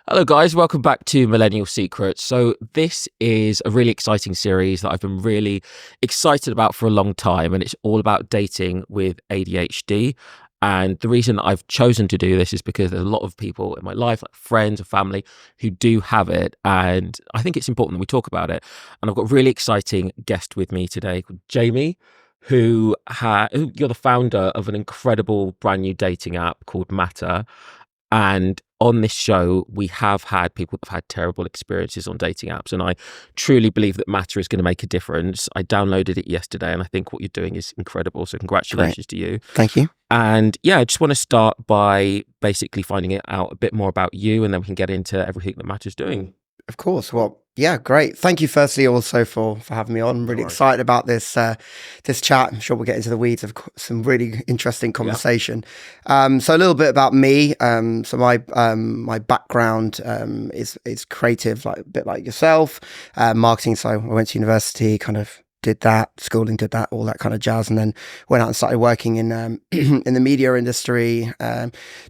Hello guys, welcome back to Millennial Secrets. So this is a really exciting series that I've been really excited about for a long time, and it's all about dating with ADHD. And the reason that I've chosen to do this is because there's a lot of people in my life, like friends and family, who do have it, and I think it's important that we talk about it. And I've got a really exciting guest with me today called Jamie, who you're the founder of an incredible brand new dating app called Mattr. And on this show, we have had people that have had terrible experiences on dating apps. And I truly believe that Mattr is going to make a difference. I downloaded it yesterday and I think what you're doing is incredible. So congratulations to you. Thank you. And yeah, I just want to start by basically finding out a bit more about you, and then we can get into everything that Mattr's doing. Of course. Well, yeah, great. Thank you firstly also for having me on. I'm really excited about this chat. I'm sure we'll get into the weeds of some really interesting conversation. Yeah. So a little bit about me. So my background is creative, like a bit like yourself, marketing. So I went to university, kind of did that, schooling, did that, all that kind of jazz, and then went out and started working in in the media industry.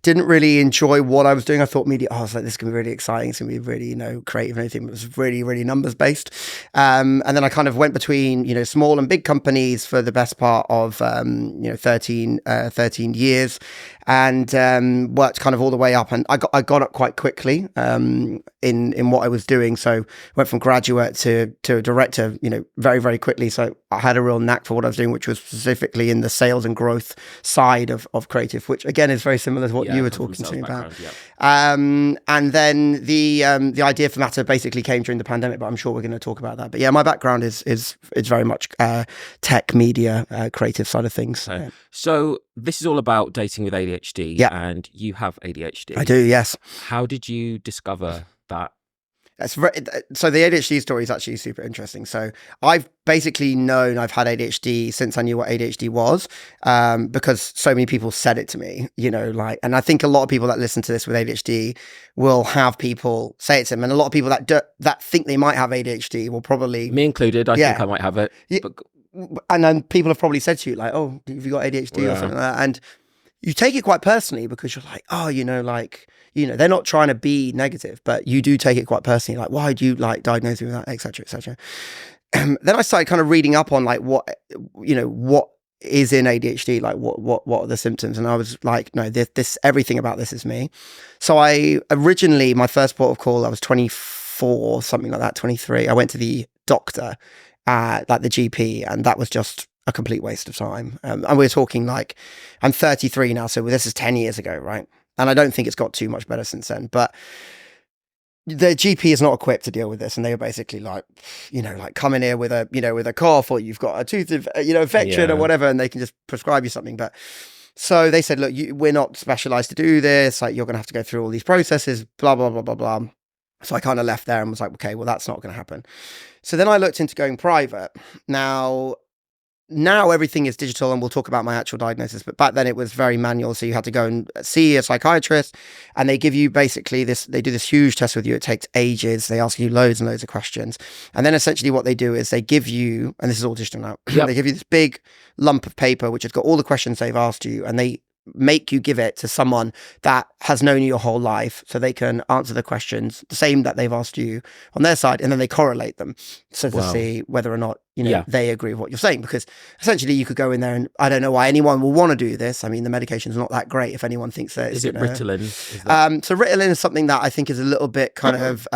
Didn't really enjoy what I was doing. I thought media, I was like, this can be really exciting. It's going to be really, creative and anything. It was really, really numbers based. And then I kind of went between, small and big companies for the best part of, 13 years, and worked kind of all the way up. And I got up quite quickly in what I was doing. So went from graduate to director, very, very quickly. So I had a real knack for what I was doing, which was specifically in the sales and growth side of creative, which again is very similar to what you were talking to me about. Yeah. And then the idea for Mattr basically came during the pandemic, but I'm sure we're going to talk about that. But yeah, my background is very much tech, media, creative side of things. Okay. So this is all about dating with ADHD. Yeah. And you have ADHD. I do, yes. How did you discover that? So the ADHD story is actually super interesting. So I've basically known I've had ADHD since I knew what ADHD was, because so many people said it to me, and I think a lot of people that listen to this with ADHD will have people say it to them. And a lot of people that think they might have ADHD will probably... Me included, I think I might have it. Yeah. But... And then people have probably said to you like, oh, have you got ADHD or something like that? And you take it quite personally because you're like, oh, they're not trying to be negative, but you do take it quite personally. Like, why do you diagnose me with that, et cetera, et cetera. Then I started kind of reading up on what is in ADHD, like what are the symptoms? And I was like, no, this everything about this is me. So my first port of call, I was 24, something like that, 23. I went to the doctor, like the GP, and that was just a complete waste of time. And we're talking I'm 33 now, so this is 10 years ago, right? And I don't think it's got too much better since then, but the GP is not equipped to deal with this. And they were basically come in here with a cough, or you've got a tooth, infection or whatever, and they can just prescribe you something. But so they said, look, we're not specialized to do this. You're going to have to go through all these processes, blah, blah, blah, blah, blah. So I kind of left there and was like, okay, well, that's not going to happen. So then I looked into going private. Now everything is digital, and we'll talk about my actual diagnosis, but back then it was very manual. So you had to go and see a psychiatrist, and they give you basically they do this huge test with you. It takes ages. They ask you loads and loads of questions. And then essentially what they do is they give you, and this is all digital now, they give you this big lump of paper, which has got all the questions they've asked you, and they make you give it to someone that has known you your whole life, so they can answer the questions the same that they've asked you on their side, and then they correlate them to see whether or not they agree with what you're saying. Because essentially you could go in there, and I don't know why anyone will want to do this. I mean, the medication's not that great if anyone thinks that is it Ritalin? So Ritalin is something that I think is a little bit kind of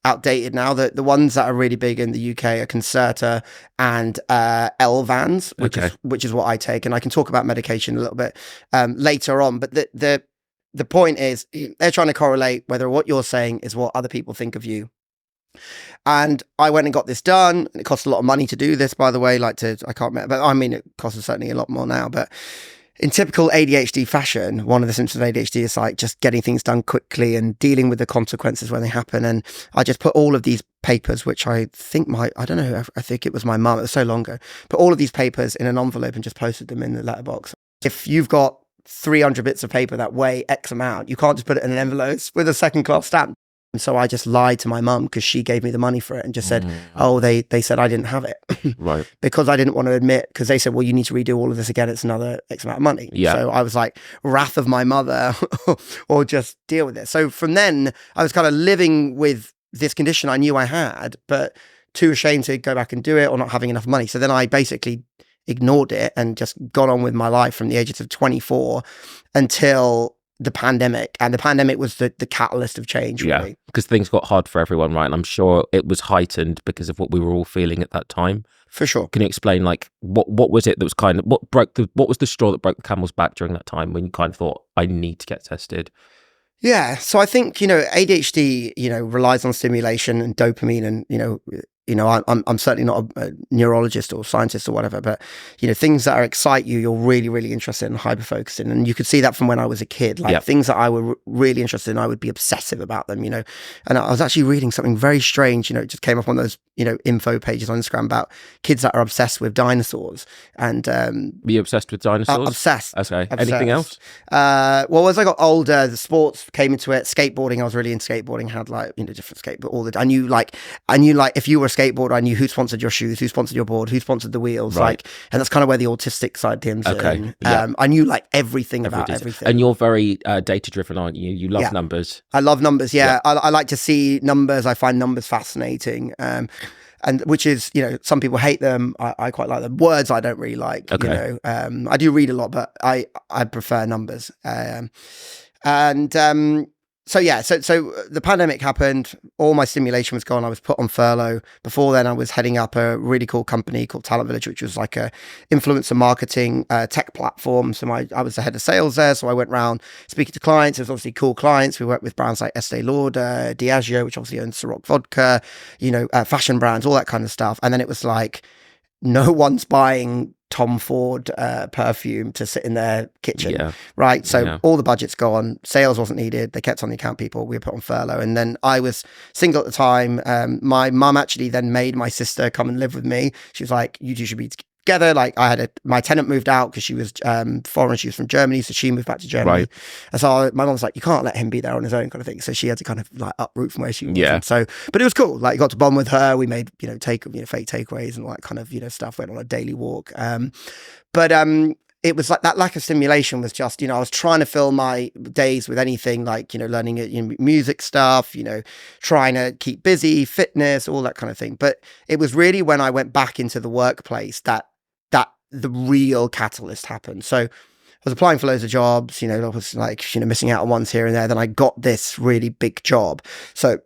outdated now. The ones that are really big in the UK are Concerta and Elvans, which is what I take, and I can talk about medication a little bit later on. But the point is, they're trying to correlate whether what you're saying is what other people think of you. And I went and got this done. It cost a lot of money to do this, by the way. I can't remember, but I mean, it costs certainly a lot more now. But in typical ADHD fashion, one of the symptoms of ADHD is just getting things done quickly and dealing with the consequences when they happen. And I just put all of these papers, which I think I think it was my mum, it was so long ago, put all of these papers in an envelope and just posted them in the letterbox. If you've got 300 bits of paper that weigh X amount, you can't just put it in an envelope with a second class stamp. And so I just lied to my mum because she gave me the money for it and just said, oh, they said I didn't have it. Right. Because I didn't want to admit, because they said, well, you need to redo all of this again. It's another X amount of money. Yeah. So I was like, wrath of my mother or just deal with it. So from then I was kind of living with this condition I knew I had, but too ashamed to go back and do it or not having enough money. So then I basically ignored it and just got on with my life from the ages of 24 until the pandemic. And the pandemic was the catalyst of change, really. Yeah, because things got hard for everyone, right? And I'm sure it was heightened because of what we were all feeling at that time. For sure. Can you explain, like, what was it that was kind of, what was the straw that broke the camel's back during that time when you kind of thought, I need to get tested? Yeah. So I think, ADHD, relies on stimulation and dopamine and, I'm certainly not a neurologist or scientist or whatever, but, things that excite you, you're really, really interested in, hyper focused in. And you could see that from when I was a kid, like things that I were really interested in, I would be obsessive about them, And I was actually reading something very strange, it just came up on those, info pages on Instagram about kids that are obsessed with dinosaurs. And were you obsessed with dinosaurs? Obsessed. Okay. Obsessed. Anything else? Well, as I got older, the sports came into it. Skateboarding, I was really into skateboarding, had different skateboard, I knew if you were a skateboarder, I knew who sponsored your shoes, who sponsored your board, who sponsored the wheels, right. And that's kind of where the autistic side comes in. Yeah. I knew everything about everything. And you're very data driven, aren't you? You love numbers. I love numbers. Yeah. I like to see numbers. I find numbers fascinating. And which is, some people hate them. I quite like them. Words I don't really like. Okay. I do read a lot, but I prefer numbers. So the pandemic happened. All my stimulation was gone. I was put on furlough. Before then, I was heading up a really cool company called Talent Village, which was like a influencer marketing tech platform. So I was the head of sales there. So I went around speaking to clients. It was obviously cool clients. We worked with brands like Estee Lauder, Diageo, which obviously owns Ciroc vodka, fashion brands, all that kind of stuff. And then it was like, no one's buying Tom Ford perfume to sit in their kitchen, right? So all the budget's gone, sales wasn't needed, they kept on the account people, we were put on furlough. And then I was single at the time. My mum actually then made my sister come and live with me. She was like, you two should be together. Like my tenant moved out because she was foreign, she was from Germany, so she moved back to Germany. Right. And so my mum was like, you can't let him be there on his own kind of thing. So she had to kind of uproot from where she was. Yeah. And so, but it was cool. Like, got to bond with her. We made, fake takeaways and all that kind of, stuff. Went on a daily walk. But it was like that lack of stimulation was just, I was trying to fill my days with anything like, learning music stuff, trying to keep busy, fitness, all that kind of thing. But it was really when I went back into the workplace that the real catalyst happened. So I was applying for loads of jobs, I was missing out on ones here and there. Then I got this really big job. So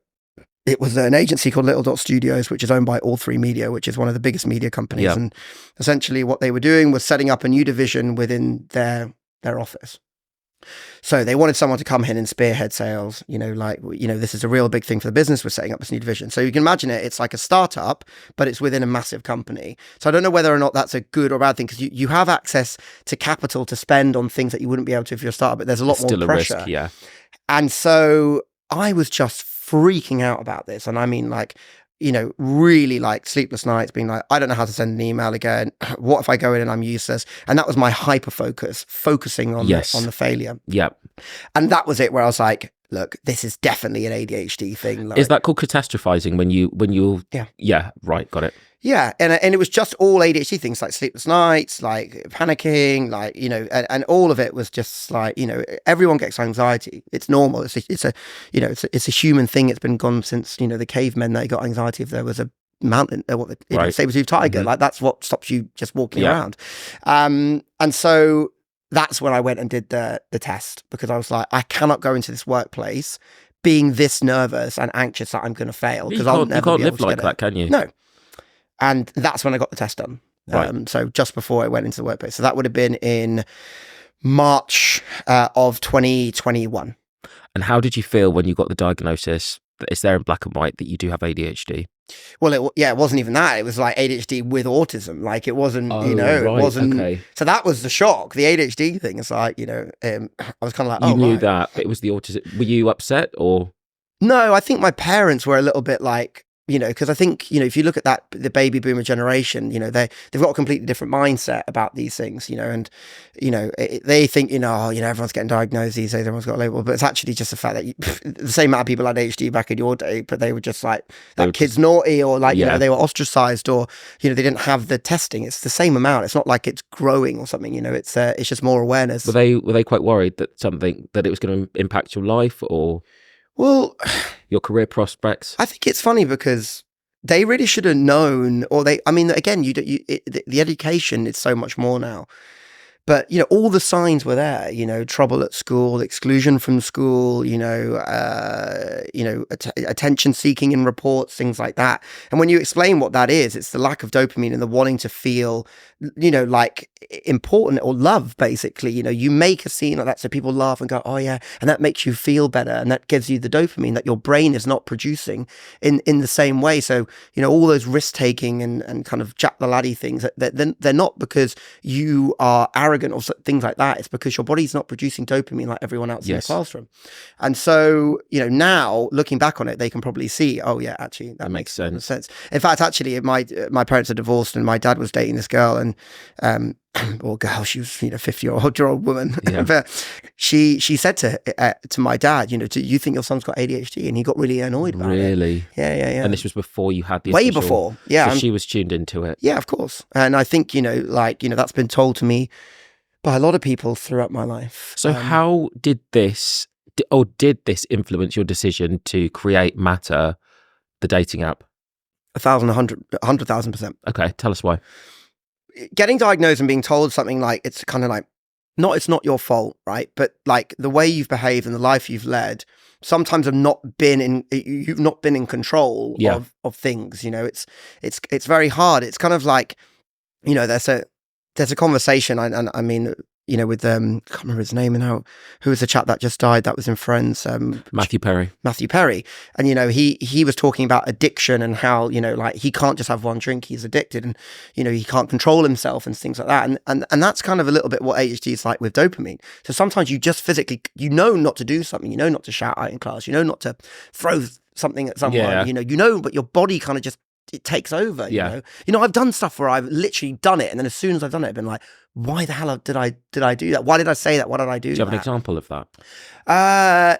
it was an agency called Little Dot Studios, which is owned by All3 Media, which is one of the biggest media companies. Yeah. And essentially what they were doing was setting up a new division within their office. So they wanted someone to come in and spearhead sales, this is a real big thing for the business. We're setting up this new division. So you can imagine it's like a startup, but it's within a massive company. So I don't know whether or not that's a good or bad thing, because you have access to capital to spend on things that you wouldn't be able to if you're a startup, but there's a lot more pressure. Risk, yeah. And so I was just freaking out about this. And I mean, really sleepless nights, being like, I don't know how to send an email again. What if I go in and I'm useless? And that was my hyper focusing on the failure. Yeah. And that was it, where I was like, look, this is definitely an ADHD thing. Is that called catastrophizing when you yeah, right, got it. Yeah, and it was just all ADHD things, like sleepless nights, like panicking, and all of it was just everyone gets anxiety. It's normal. It's a human thing. It's been gone since the cavemen. They got anxiety if there was a mountain, saber-tooth tiger. Mm-hmm. That's what stops you just walking around. And so that's when I went and did the test, because I was like, I cannot go into this workplace being this nervous and anxious that I'm going to fail, because I'll never can't be live able to like get that, it. can you? No. And that's when I got the test done. Right. So just before I went into the workplace. So that would have been in March of 2021. And how did you feel when you got the diagnosis? It's there in black and white that you do have ADHD. Well, it wasn't even that. It was like ADHD with autism. Like, it wasn't, right, it wasn't. Okay. So that was the shock. The ADHD thing is like, I was kind of like, you knew that, but it was the autism. Were you upset or? No, I think my parents were a little bit like, because I think, if you look at the baby boomer generation, they've got a completely different mindset about these things, and, they think, everyone's getting diagnosed these days, everyone's got a label, but it's actually just the fact that the same amount of people had ADHD back in your day, but they were just like, that kid's naughty, or like, they were ostracized, or, they didn't have the testing. It's the same amount. It's not like it's growing or something, it's just more awareness. Were they quite worried that it was going to impact your life or your career prospects? I think it's funny because they really should have known, again, the education is so much more now. But, all the signs were there, trouble at school, exclusion from school, attention seeking in reports, things like that. And when you explain what that is, it's the lack of dopamine and the wanting to feel, like important or love, basically. You make a scene like that so people laugh and go, oh yeah, and that makes you feel better. And that gives you the dopamine that your brain is not producing in the same way. So, all those risk taking and kind of jack the laddie things, they're not because you are arrogant or things like that. It's because your body's not producing dopamine like everyone else in the classroom. And so, now looking back on it, they can probably see, oh yeah, actually that makes sense. In fact, actually, my parents are divorced and my dad was dating this girl, and or girl, she was 50-year-old woman. Yeah. But she said to my dad, do you think your son's got ADHD? And he got really annoyed about it. Really? Yeah. And this was before you had the way before. Yeah. So she was tuned into it. Yeah, of course. And I think that's been told to me by a lot of people throughout my life. So how did this influence your decision to create Mattr, the dating app? 100,000%. Okay, tell us why. Getting diagnosed and being told something like, it's kind of like, it's not your fault, right? But like the way you've behaved and the life you've led, sometimes you've not been in control of things. It's very hard. It's kind of like, there's a conversation. I mean, with I can't remember his name now. Who was the chap that just died? That was in Friends. Matthew Perry. And he was talking about addiction and how like he can't just have one drink. He's addicted, and he can't control himself and things like that. And that's kind of a little bit what ADHD is like with dopamine. So sometimes you just physically not to do something. Not to shout out in class. Not to throw something at someone. Yeah. But your body kind of just it takes over. Yeah. I've done stuff where I've literally done it, and then as soon as I've done it, I've been like, why the hell did I do that? Why did I say that? Why did I do that? Do you have an example of that?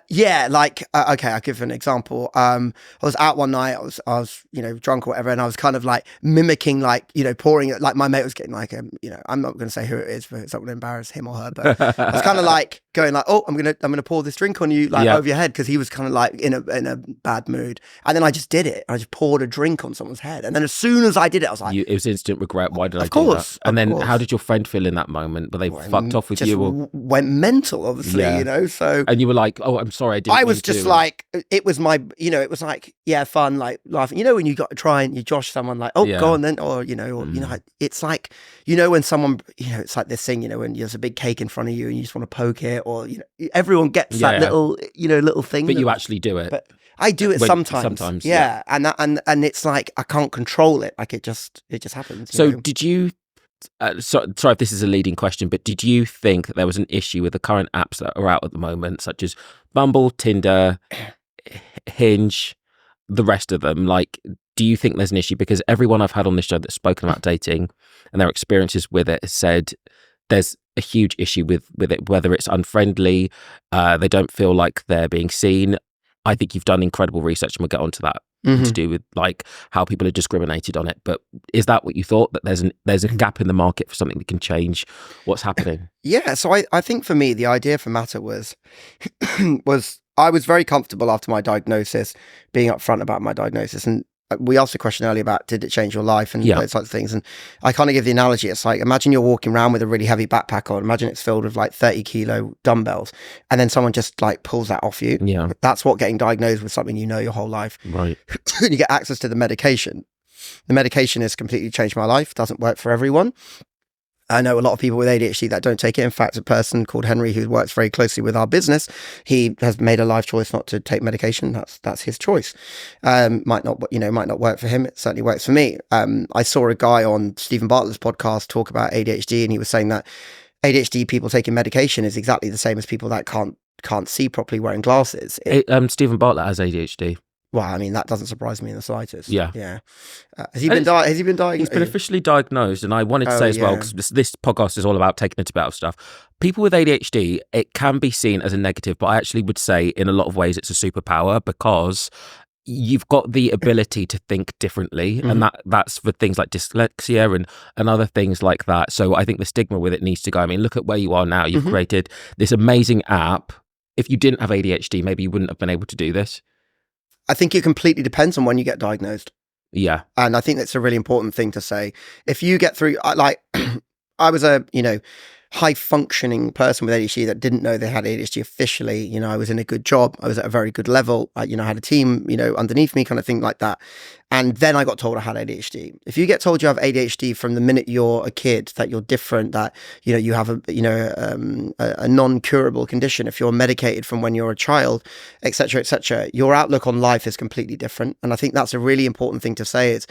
Yeah, like okay, I'll give an example. I was out one night, I was drunk or whatever, and I was kind of like mimicking, like pouring it, like my mate was getting like I'm not going to say who it is, but it's not going to embarrass him or her, but I was kind of like going like, oh, I'm gonna pour this drink on you, like over your head, because he was kind of like in a bad mood, and then I just did it. I just poured a drink on someone's head, and then as soon as I did it, I was like, it was instant regret. Why did I do that? And then how did your friend feel in that moment? Were they fucked off with you? Or went mental, obviously, so. And you were like, oh, I'm sorry, I was just like, it was my, it was like, yeah, fun, like laughing. When you got to try and you josh someone like, oh, go on then, or, it's like, when someone, it's like this thing, when there's a big cake in front of you and you just want to poke it, or, everyone gets that little, little thing. But you actually do it. But I do it sometimes. Yeah. And it's like, I can't control it. Like it just happens. So did you, sorry if this is a leading question, but did you think that there was an issue with the current apps that are out at the moment, such as Bumble, Tinder, Hinge, the rest of them? Like, do you think there's an issue? Because everyone I've had on this show that's spoken about dating and their experiences with it has said there's a huge issue with it, whether it's unfriendly, they don't feel like they're being seen. I think you've done incredible research, and we'll get onto that, to do with like how people are discriminated on it. But is that what you thought, that there's a gap in the market for something that can change what's happening? Yeah. So I think for me, the idea for Mattr was I was very comfortable after my diagnosis being upfront about my diagnosis. And we asked a question earlier about, did it change your life and those types of things? And I kind of give the analogy. It's like, imagine you're walking around with a really heavy backpack on. Imagine it's filled with like 30-kilo dumbbells, and then someone just like pulls that off you. Yeah. That's what getting diagnosed with something your whole life. Right. And you get access to the medication. The medication has completely changed my life. Doesn't work for everyone. I know a lot of people with ADHD that don't take it. In fact, a person called Henry, who works very closely with our business, he has made a life choice not to take medication. That's his choice. Might not work for him. It certainly works for me. I saw a guy on Stephen Bartlett's podcast talk about ADHD, and he was saying that ADHD people taking medication is exactly the same as people that can't see properly wearing glasses. Stephen Bartlett has ADHD. Well, I mean, that doesn't surprise me in the slightest. Yeah. Yeah. Has he been diagnosed? He's been officially diagnosed. And I wanted to say as well, because this podcast is all about taking it about stuff. People with ADHD, it can be seen as a negative, but I actually would say in a lot of ways it's a superpower, because you've got the ability to think differently, and that's for things like dyslexia and other things like that. So I think the stigma with it needs to go. I mean, look at where you are now. You've created this amazing app. If you didn't have ADHD, maybe you wouldn't have been able to do this. I think it completely depends on when you get diagnosed. Yeah. And I think that's a really important thing to say. If you get through, like, I was a, high functioning person with ADHD that didn't know they had ADHD officially. I was in a good job. I was at a very good level. I had a team, underneath me, kind of thing like that. And then I got told I had ADHD. If you get told you have ADHD from the minute you're a kid, that you're different, that, you have a non-curable condition, if you're medicated from when you're a child, et cetera, your outlook on life is completely different. And I think that's a really important thing to say is,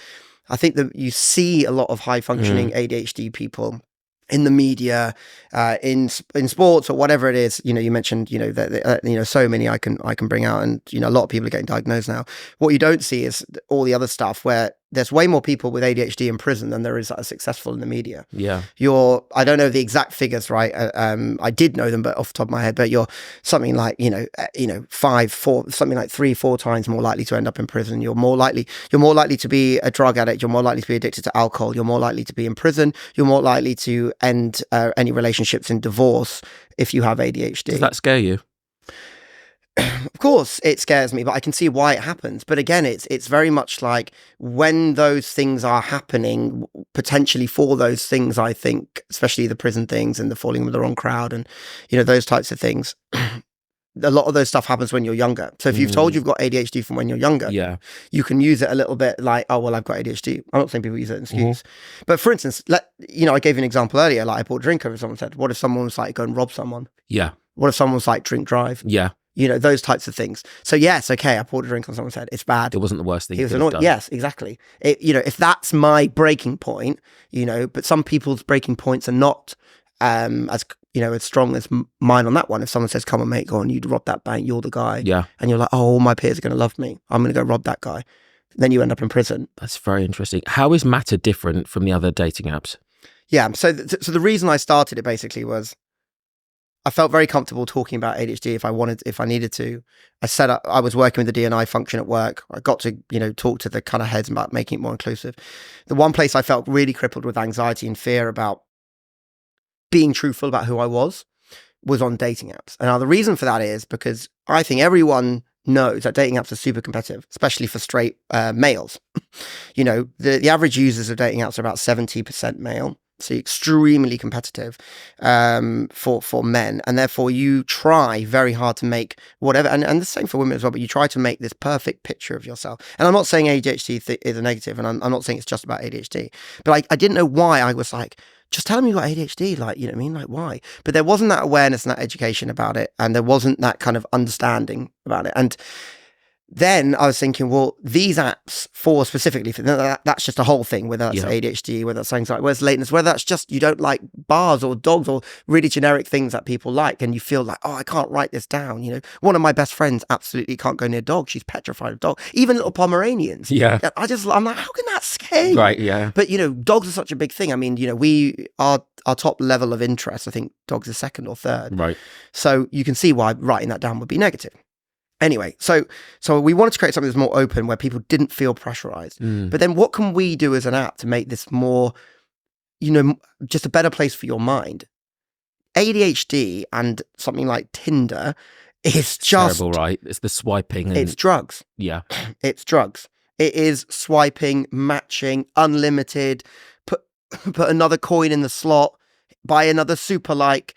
I think that you see a lot of high functioning ADHD people in the media, in sports or whatever it is. You mentioned, that so many I can bring out, and a lot of people are getting diagnosed now. What you don't see is all the other stuff where there's way more people with ADHD in prison than there is that are successful in the media. Yeah. I don't know the exact figures, right? I did know them, but off the top of my head, but you're something like, 3-4 times more likely to end up in prison. You're more likely to be a drug addict. You're more likely to be addicted to alcohol. You're more likely to be in prison. You're more likely to end any relationships in divorce if you have ADHD. Does that scare you? Of course it scares me, but I can see why it happens. But again, it's very much like when those things are happening, potentially for those things, I think, especially the prison things and the falling with the wrong crowd and, those types of things. A lot of those stuff happens when you're younger. So if you've told you've got ADHD from when you're younger, you can use it a little bit like, oh, well, I've got ADHD. I'm not saying people use it as an excuse. But for instance, I gave you an example earlier, like I bought a drink over, someone said, what if someone was like, go and rob someone? Yeah. What if someone was like, drink drive? Yeah. Those types of things. So yes, okay, I poured a drink on someone's head. It's bad. It wasn't the worst thing you could have done. Yes, exactly. If that's my breaking point, but some people's breaking points are not as strong as mine on that one. If someone says, come on, mate, go on, you rob that bank, you're the guy. Yeah. And you're like, oh, all my peers are going to love me. I'm going to go rob that guy. Then you end up in prison. That's very interesting. How is Mattr different from the other dating apps? Yeah. So the reason I started it basically was, I felt very comfortable talking about ADHD if I needed to. I was working with the D&I function at work. I got to, talk to the kind of heads about making it more inclusive. The one place I felt really crippled with anxiety and fear about being truthful about who I was on dating apps. And now the reason for that is because I think everyone knows that dating apps are super competitive, especially for straight males. The average users of dating apps are about 70% male. So extremely competitive for men, and therefore you try very hard to make whatever, and the same for women as well, but you try to make this perfect picture of yourself. And I'm not saying ADHD is a negative, and I'm not saying it's just about ADHD, but I didn't know why I was like, just tell them you got ADHD, like, you know what I mean? Like, why? But there wasn't that awareness and that education about it, and there wasn't that kind of understanding about it. And then I was thinking, well, these apps specifically for that's just a whole thing, whether that's ADHD, whether that's anxiety, whether it's lateness, whether that's just you don't like bars or dogs or really generic things that people like, and you feel like, oh, I can't write this down. One of my best friends absolutely can't go near dogs. She's petrified of dogs, even little Pomeranians. Yeah. I'm like, how can that scare you? Right, yeah. But, dogs are such a big thing. I mean, our top level of interest, I think dogs are second or third. Right. So you can see why writing that down would be negative. Anyway, so we wanted to create something that's more open where people didn't feel pressurized. But then what can we do as an app to make this more, just a better place for your mind? ADHD and something like Tinder is just terrible, right? It's the swiping. It's drugs. Yeah. It's drugs. It is swiping, matching, unlimited, put another coin in the slot, buy another super like,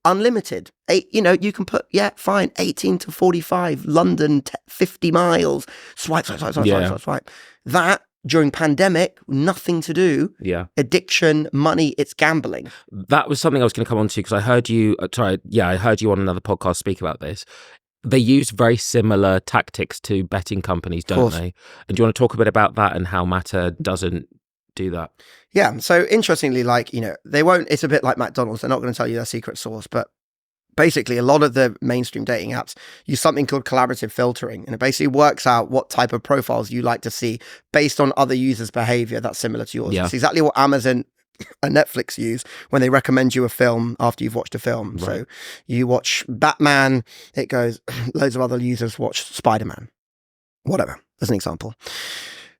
unlimited. You can put, fine, 18 to 45, London, 50 miles, swipe. That, during pandemic, nothing to do. Yeah. Addiction, money, it's gambling. That was something I was going to come on to because I heard you, I heard you on another podcast speak about this. They use very similar tactics to betting companies, don't they? And do you want to talk a bit about that and how Mattr doesn't do that? Yeah. So interestingly, they won't, it's a bit like McDonald's. They're not going to tell you their secret sauce, but basically a lot of the mainstream dating apps use something called collaborative filtering, and it basically works out what type of profiles you like to see based on other users' behavior that's similar to yours. Yeah. It's exactly what Amazon and Netflix use when they recommend you a film after you've watched a film. Right. So you watch Batman, it goes, loads of other users watch Spider-Man, whatever, as an example.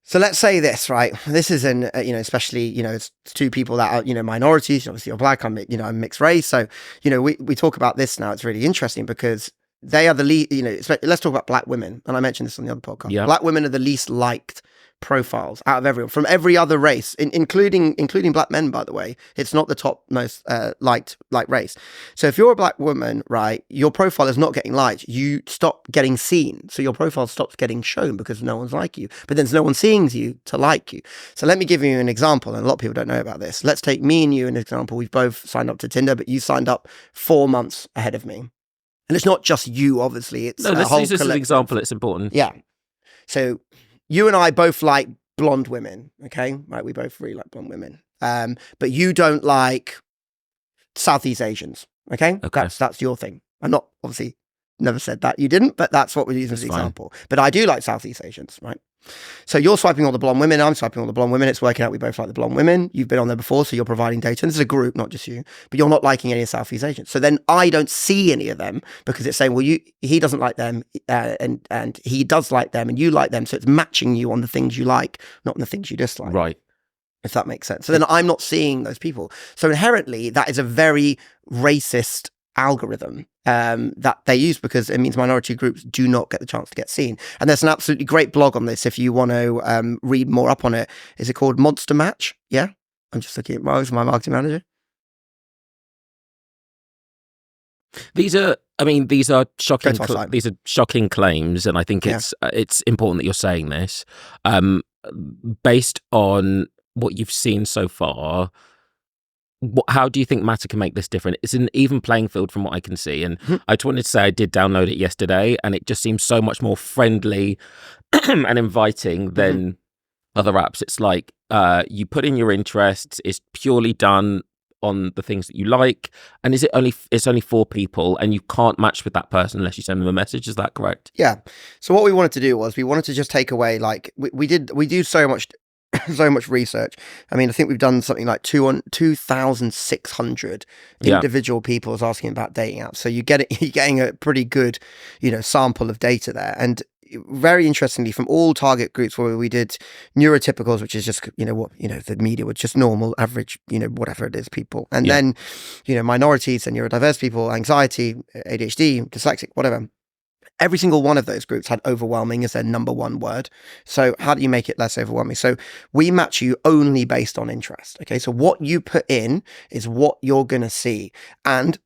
So let's say this, right? This is especially, it's two people that are, minorities. Obviously you're black, I'm mixed race. So, we talk about this now. It's really interesting because they are the least, let's talk about black women. And I mentioned this on the other podcast. Yeah. Black women are the least liked profiles out of everyone from every other race, including black men, by the way. It's not the top most liked race. So if you're a black woman, right, your profile is not getting liked, you stop getting seen. So your profile stops getting shown because no one's like you, but there's no one seeing you to like you. So let me give you an example, and a lot of people don't know about this. Let's take me and you an example. We've both signed up to Tinder, but you signed up 4 months ahead of me. And it's not just you, obviously. It's this is an example. It's important. Yeah. So you and I both like blonde women, okay? Right, we both really like blonde women. But you don't like Southeast Asians, okay? That's your thing. I'm not, obviously, never said that you didn't, but that's what we're using as an example. But I do like Southeast Asians, right? So you're swiping all the blonde women, I'm swiping all the blonde women. It's working out we both like the blonde women. You've been on there before, so you're providing data. And this is a group, not just you. But you're not liking any of Southeast Asians. So then I don't see any of them because it's saying, well, he doesn't like them and he does like them and you like them. So it's matching you on the things you like, not on the things you dislike. Right. If that makes sense. So then I'm not seeing those people. So inherently, that is a very racist algorithm that they use because it means minority groups do not get the chance to get seen. And there's an absolutely great blog on this if you want to read more up on it. Is it called Monster Match? Yeah. I'm just looking at my marketing manager. These are shocking. These are shocking claims, and I think it's important that you're saying this. Based on what you've seen so far, how do you think Mattr can make this different? It's an even playing field from what I can see. And I just wanted to say I did download it yesterday, and it just seems so much more friendly and inviting than other apps. It's like you put in your interests. It's purely done on the things that you like. And it's only 4 people, and you can't match with that person unless you send them a message. Is that correct? Yeah. So what we wanted to do was we wanted to just take away, like we do so much research. I mean, I think we've done something like 2,600 individual people asking about dating apps. So you're getting a pretty good, sample of data there. And very interestingly, from all target groups where we did neurotypicals, which is just, the media would just normal, average, whatever it is, people. And then, minorities and neurodiverse people, anxiety, ADHD, dyslexic, whatever. Every single one of those groups had overwhelming as their number one word. So how do you make it less overwhelming? So we match you only based on interest. Okay. So what you put in is what you're going to see. And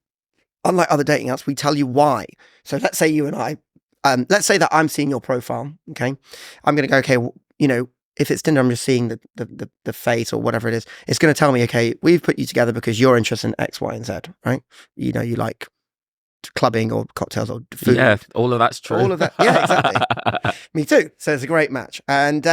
unlike other dating apps, we tell you why. So let's say you and I, let's say that I'm seeing your profile. Okay. I'm going to go, okay, if it's Tinder, I'm just seeing the face or whatever it is. It's going to tell me, okay, we've put you together because you're interested in X, Y, and Z, right? You like clubbing or cocktails or food. Yeah, all of that's true. All of that. Yeah, exactly. Me too. So it's a great match. And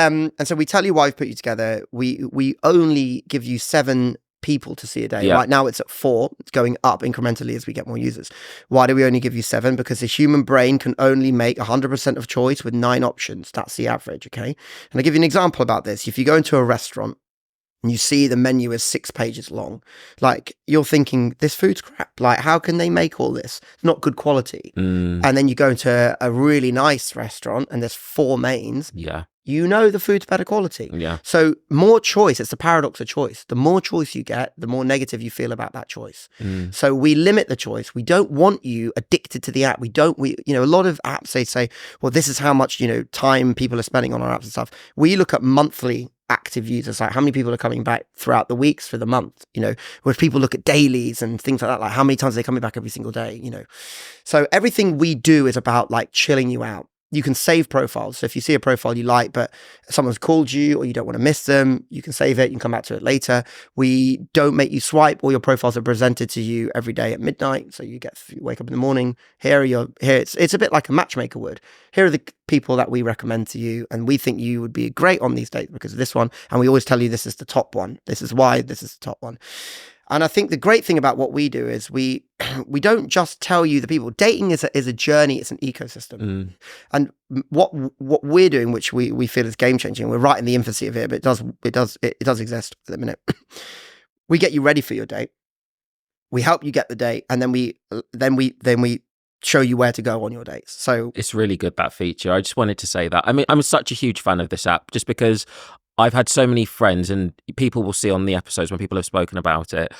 so we tell you why we've put you together. We only give you 7 people to see a day. Right now it's at 4. It's going up incrementally as we get more users. Why do we only give you 7? Because the human brain can only make 100% of choice with 9 options. That's the average. Okay. And I'll give you an example about this. If you go into a restaurant and you see the menu is 6 pages long, like you're thinking, this food's crap. Like, how can they make all this? It's not good quality. And then you go into a really nice restaurant and there's 4 mains. Yeah. The food's better quality. Yeah. So more choice. It's the paradox of choice. The more choice you get, the more negative you feel about that choice. So we limit the choice. We don't want you addicted to the app. A lot of apps, they say, well, this is how much, time people are spending on our apps and stuff. We look at monthly active users, like how many people are coming back throughout the weeks for the month, whereas people look at dailies and things like that, like how many times they're coming back every single day, So everything we do is about like chilling you out. You can save profiles. So if you see a profile you like, but someone's called you or you don't want to miss them, you can save it. You can come back to it later. We don't make you swipe. All your profiles are presented to you every day at midnight. So you wake up in the morning. Here it's a bit like a matchmaker would. Here are the people that we recommend to you. And we think you would be great on these dates because of this one. And we always tell you this is the top one. This is why this is the top one. And I think the great thing about what we do is we don't just tell you the people. Dating is a journey. It's an ecosystem. And what we're doing, which we feel is game changing, we're right in the infancy of it, but it does exist at the minute. We get you ready for your date. We help you get the date, and then we show you where to go on your dates. So it's really good, that feature. I just wanted to say that. I mean, I'm such a huge fan of this app just because I've had so many friends, and people will see on the episodes when people have spoken about it,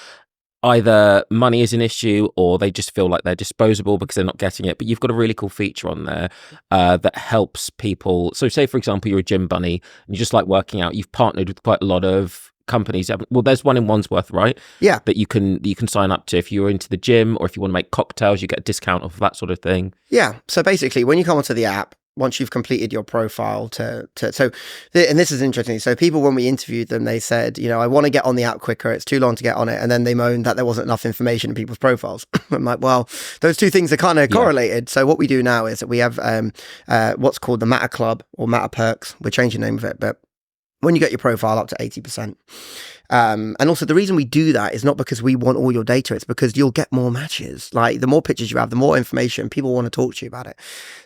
either money is an issue or they just feel like they're disposable because they're not getting it. But you've got a really cool feature on there that helps people. So say, for example, you're a gym bunny and you just like working out. You've partnered with quite a lot of companies. Well, there's one in Wandsworth, right? Yeah. That you can sign up to if you're into the gym, or if you want to make cocktails, you get a discount off of that sort of thing. Yeah. So basically, when you come onto the app, once you've completed your profile and this is interesting. So people, when we interviewed them, they said, I want to get on the app quicker. It's too long to get on it. And then they moaned that there wasn't enough information in people's profiles. I'm like, well, those two things are kind of correlated. So what we do now is that we have what's called the Mattr Club or Mattr Perks. We're changing the name of it, but when you get your profile up to 80%. And also the reason we do that is not because we want all your data, it's because you'll get more matches. Like the more pictures you have, the more information, people want to talk to you about it.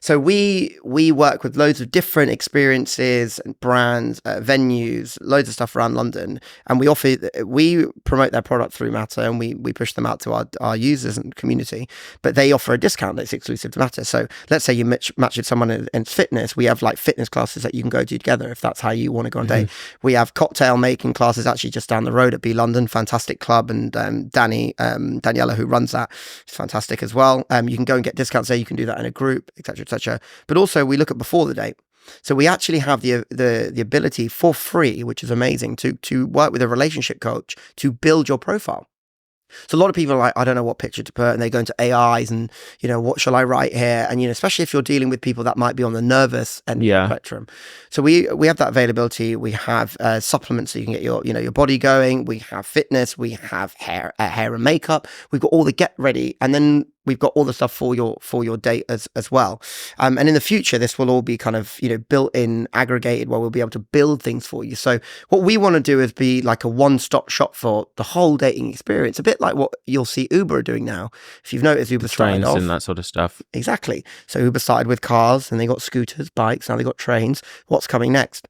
So we work with loads of different experiences and brands, venues, loads of stuff around London. And we promote their product through Mattr, and we push them out to our users and community, but they offer a discount that's exclusive to Mattr. So let's say you match with someone in fitness. We have like fitness classes that you can go to together if that's how you want to go on a date. We have cocktail making classes actually just down the road at B London, fantastic club, and Daniela, who runs that, is fantastic as well. You can go and get discounts there. You can do that in a group, etc., etc. But also we look at before the date. So we actually have the ability for free, which is amazing, to work with a relationship coach to build your profile. So a lot of people are like, I don't know what picture to put, and they go into AIs and, what shall I write here? And, especially if you're dealing with people that might be on the nervous end of the spectrum. So we have that availability. We have supplements so you can get your body going. We have fitness. We have hair and makeup. We've got all the get ready. And then we've got all the stuff for your date as well. And in the future, this will all be kind of, built in, aggregated, where we'll be able to build things for you. So what we want to do is be like a one-stop shop for the whole dating experience, a bit like what you'll see Uber are doing now. If you've noticed, Uber started off, and that sort of stuff. Exactly. So Uber started with cars, and they got scooters, bikes, now they got trains. What's coming next?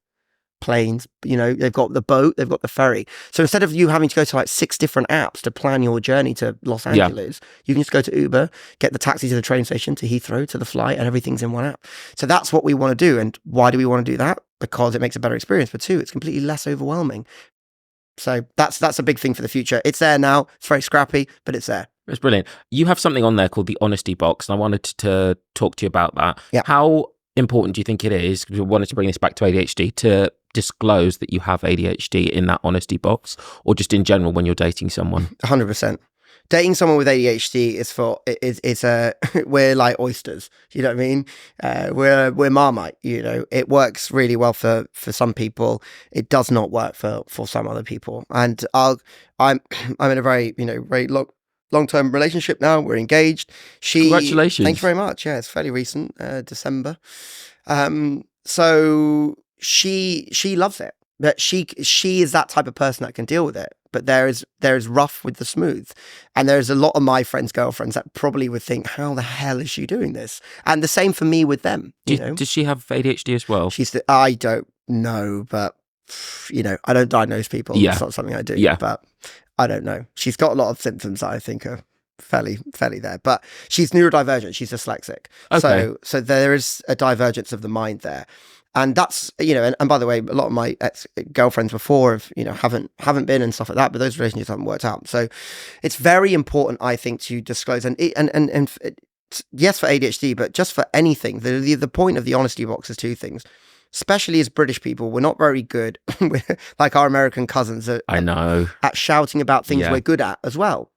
Planes, they've got the boat, they've got the ferry. So instead of you having to go to like 6 different apps to plan your journey to Los Angeles, you can just go to Uber, get the taxi to the train station, to Heathrow, to the flight, and everything's in one app. So that's what we want to do. And why do we want to do that? Because it makes a better experience. But 2, it's completely less overwhelming. So that's a big thing for the future. It's there now. It's very scrappy, but it's there. It's brilliant. You have something on there called the Honesty Box, and I wanted to talk to you about that. Yeah. How important do you think it is, because we wanted to bring this back to ADHD, to disclose that you have ADHD in that honesty box, or just in general when you're dating someone? 100%. Dating someone with ADHD we're like oysters. You know what I mean? We're Marmite. It works really well for some people. It does not work for some other people. And I'm in a very very long-term relationship now. We're engaged. Congratulations. Thank you very much. Yeah, it's fairly recent, December. So she loves it. But she is that type of person that can deal with it. But there is rough with the smooth. And there's a lot of my friends' girlfriends that probably would think, how the hell is she doing this? And the same for me with them. Does she have ADHD as well? I don't know, but I don't diagnose people. Yeah. It's not something I do. Yeah. But I don't know. She's got a lot of symptoms that I think are fairly there. But she's neurodivergent. She's dyslexic. Okay. So there is a divergence of the mind there. And that's, and by the way, a lot of my ex-girlfriends before haven't been and stuff like that, but those relationships haven't worked out. So it's very important, I think, to disclose and yes, for ADHD, but just for anything. The point of the honesty box is 2 things. Especially as British people, we're not very good, like our American cousins at shouting about things we're good at as well.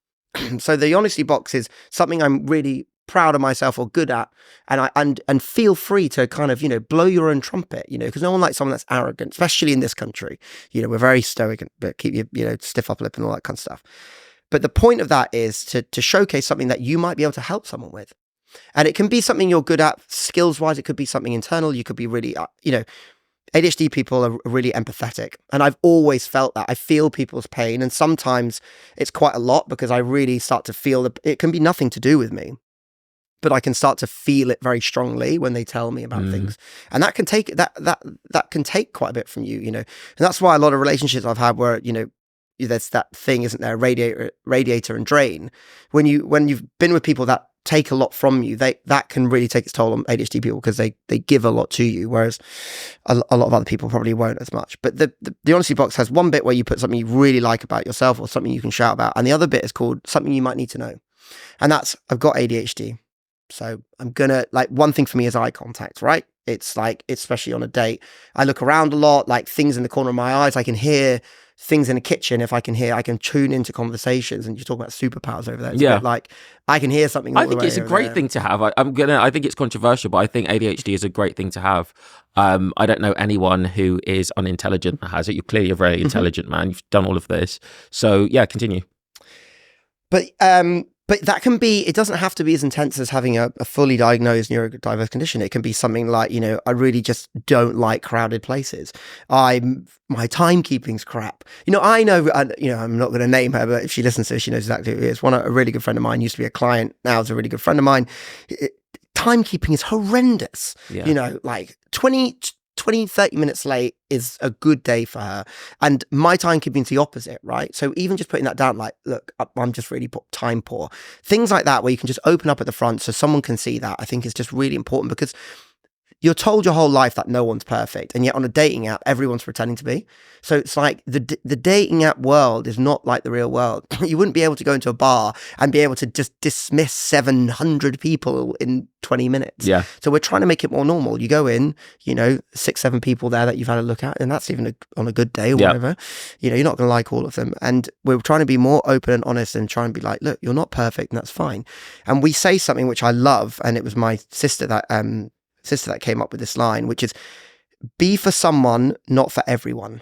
So the honesty box is something I'm really proud of myself or good at, and feel free to kind of blow your own trumpet, because no one likes someone that's arrogant, especially in this country. We're very stoic, but keep you stiff upper lip and all that kind of stuff. But the point of that is to showcase something that you might be able to help someone with, and it can be something you're good at skills wise. It could be something internal. You could be really ADHD people are really empathetic. And I've always felt that. I feel people's pain. And sometimes it's quite a lot because I really start to feel it can be nothing to do with me, but I can start to feel it very strongly when they tell me about things. And that can take that can take quite a bit from you, you know. And that's why a lot of relationships I've had where, you know, there's that thing, isn't there? Radiator and drain. When you've been with people that take a lot from you, that can really take its toll on ADHD people because they give a lot to you, whereas a lot of other people probably won't as much. But the honesty box has one bit where you put something you really like about yourself or something you can shout about, and the other bit is called something you might need to know, and that's I've got ADHD, so I'm gonna, like, one thing for me is eye contact, right? It's like, especially on a date, I look around a lot, like things in the corner of my eyes. I can hear things in the kitchen. If I can tune into conversations. And you're talking about superpowers over there. It's a bit like I can hear something. I think it's a great thing to have. I think it's controversial, but I think ADHD is a great thing to have. I don't know anyone who is unintelligent that has it. You're clearly a very intelligent man. You've done all of this. So yeah, continue. But that can be, it doesn't have to be as intense as having a fully diagnosed neurodiverse condition. It can be something like, you know, I really just don't like crowded places. My timekeeping's crap. You know, I'm not going to name her, but if she listens to this, she knows exactly who it is. A really good friend of mine, used to be a client, now is a really good friend of mine. Timekeeping is horrendous. You know, like 30 minutes late is a good day for her. And my timekeeping's the opposite, right? So even just putting that down, like, look, I'm just really time poor. Things like that where you can just open up at the front so someone can see that, I think is just really important, because you're told your whole life that no one's perfect. And yet on a dating app, everyone's pretending to be. So it's like the dating app world is not like the real world. You wouldn't be able to go into a bar and be able to just dismiss 700 people in 20 minutes. Yeah. So we're trying to make it more normal. You go in, you know, 6-7 people there that you've had a look at, and that's even on a good day or whatever. You know, you're not going to like all of them. And we're trying to be more open and honest and try and be like, look, you're not perfect, and that's fine. And we say something which I love, and it was my sister that came up with this line, which is, be for someone, not for everyone.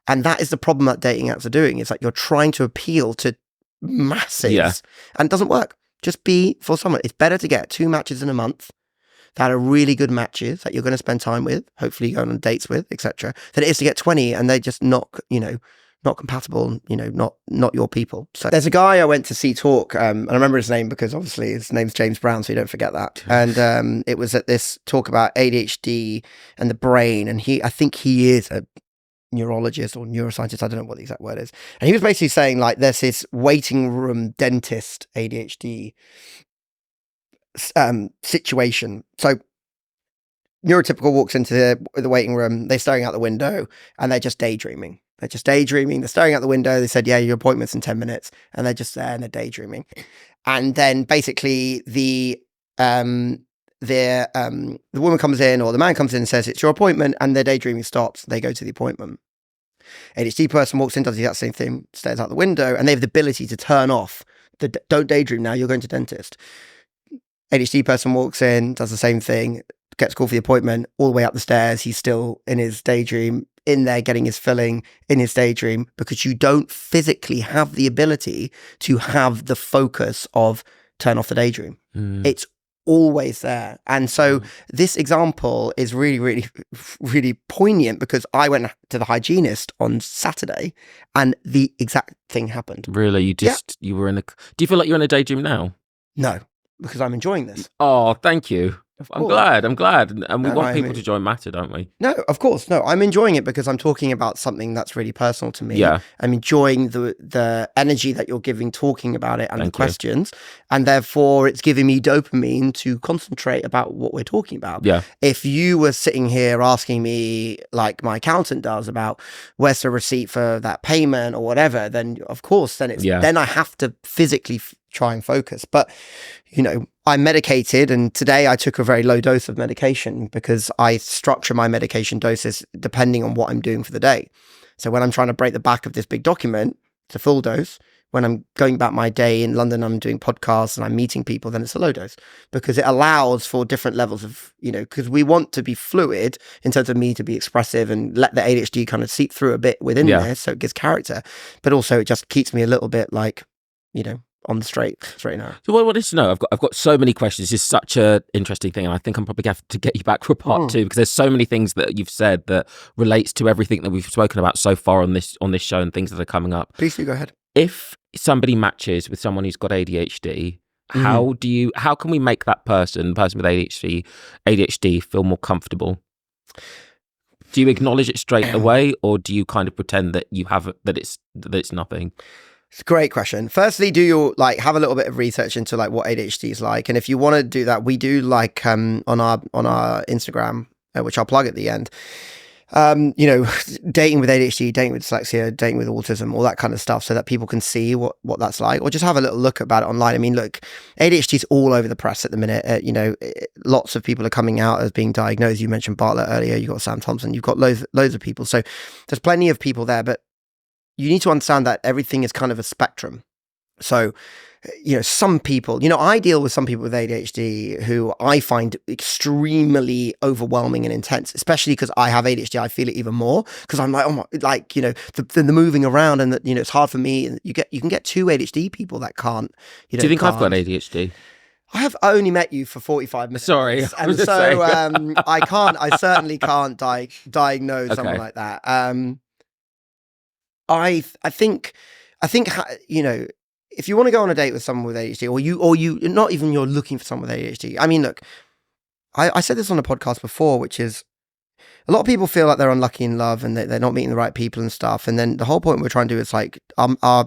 And that is the problem that dating apps are doing. It's like you're trying to appeal to masses and it doesn't work. Just be for someone. It's better to get 2 matches in a month that are really good matches that you're going to spend time with, hopefully going on dates with, etc., than it is to get 20 and they're just not compatible, you know, not your people. So there's a guy I went to see talk, and I remember his name because obviously his name's James Brown, so you don't forget that. And it was at this talk about ADHD and the brain, and I think he is a neurologist or neuroscientist, I don't know what the exact word is. And he was basically saying, like, there's this waiting room dentist ADHD situation. So neurotypical walks into the waiting room, they're staring out the window and they're just daydreaming. They're staring out the window. They said, yeah, your appointment's in 10 minutes. And they're just there and they're daydreaming. And then basically the woman comes in, or the man comes in and says, it's your appointment, and their daydreaming stops. They go to the appointment. ADHD person walks in, does the exact same thing, stares out the window, and they have the ability to turn off don't daydream now, you're going to dentist. ADHD person walks in, does the same thing, gets called for the appointment, all the way up the stairs, he's still in his daydream, in there getting his filling in his daydream, because you don't physically have the ability to have the focus of turn off the daydream. It's always there. And so this example is really, really, really poignant, because I went to the hygienist on Saturday and the exact thing happened. Really? You were in do you feel like you're in a daydream now? No, because I'm enjoying this. Oh, thank you. I'm glad. And we want people to join Mattr, don't we? No, of course. No, I'm enjoying it because I'm talking about something that's really personal to me. Yeah. I'm enjoying the energy that you're giving, talking about it, and the questions. And therefore, it's giving me dopamine to concentrate about what we're talking about. Yeah. If you were sitting here asking me, like my accountant does, about where's the receipt for that payment or whatever, then of course, then I have to physically try and focus. But, you know, I'm medicated, and today I took a very low dose of medication because I structure my medication doses depending on what I'm doing for the day. So when I'm trying to break the back of this big document, it's a full dose. When I'm going about my day in London, I'm doing podcasts and I'm meeting people, then it's a low dose, because it allows for different levels of, you know, because we want to be fluid in terms of me to be expressive and let the ADHD kind of seep through a bit within there, so it gives character, but also it just keeps me a little bit like, you know, on the straight and narrow. So what I wanted to know, I've got so many questions. It's such an interesting thing, and I think I'm probably going to have to get you back for a part two, because there's so many things that you've said that relates to everything that we've spoken about so far on this show and things that are coming up. Please do go ahead. If somebody matches with someone who's got ADHD, how can we make that the person with ADHD feel more comfortable? Do you acknowledge it straight away, or do you kind of pretend that you have that it's nothing? It's a great question. Firstly, do your have a little bit of research into what ADHD is like, and if you want to do that, we do on our Instagram, which I'll plug at the end. Dating with ADHD, dating with dyslexia, dating with autism, all that kind of stuff, so that people can see what that's like, or just have a little look about it online. I mean, look, ADHD is all over the press at the minute. Lots of people are coming out as being diagnosed. You mentioned Bartlett earlier. You've got Sam Thompson. You've got loads of people. So there's plenty of people there, but you need to understand that everything is kind of a spectrum. So, some people, I deal with some people with ADHD who I find extremely overwhelming and intense, especially because I have ADHD. I feel it even more because I'm like, oh my, the moving around, and that, it's hard for me. And you can get two ADHD people that can't, Do you think I've got ADHD? I only met you for 45 minutes. Sorry. And so I certainly can't diagnose someone like that. I think, if you want to go on a date with someone with ADHD, or you not even you're looking for someone with ADHD. I mean, look, I said this on a podcast before, which is a lot of people feel like they're unlucky in love and they're not meeting the right people and stuff. And then the whole point we're trying to do is our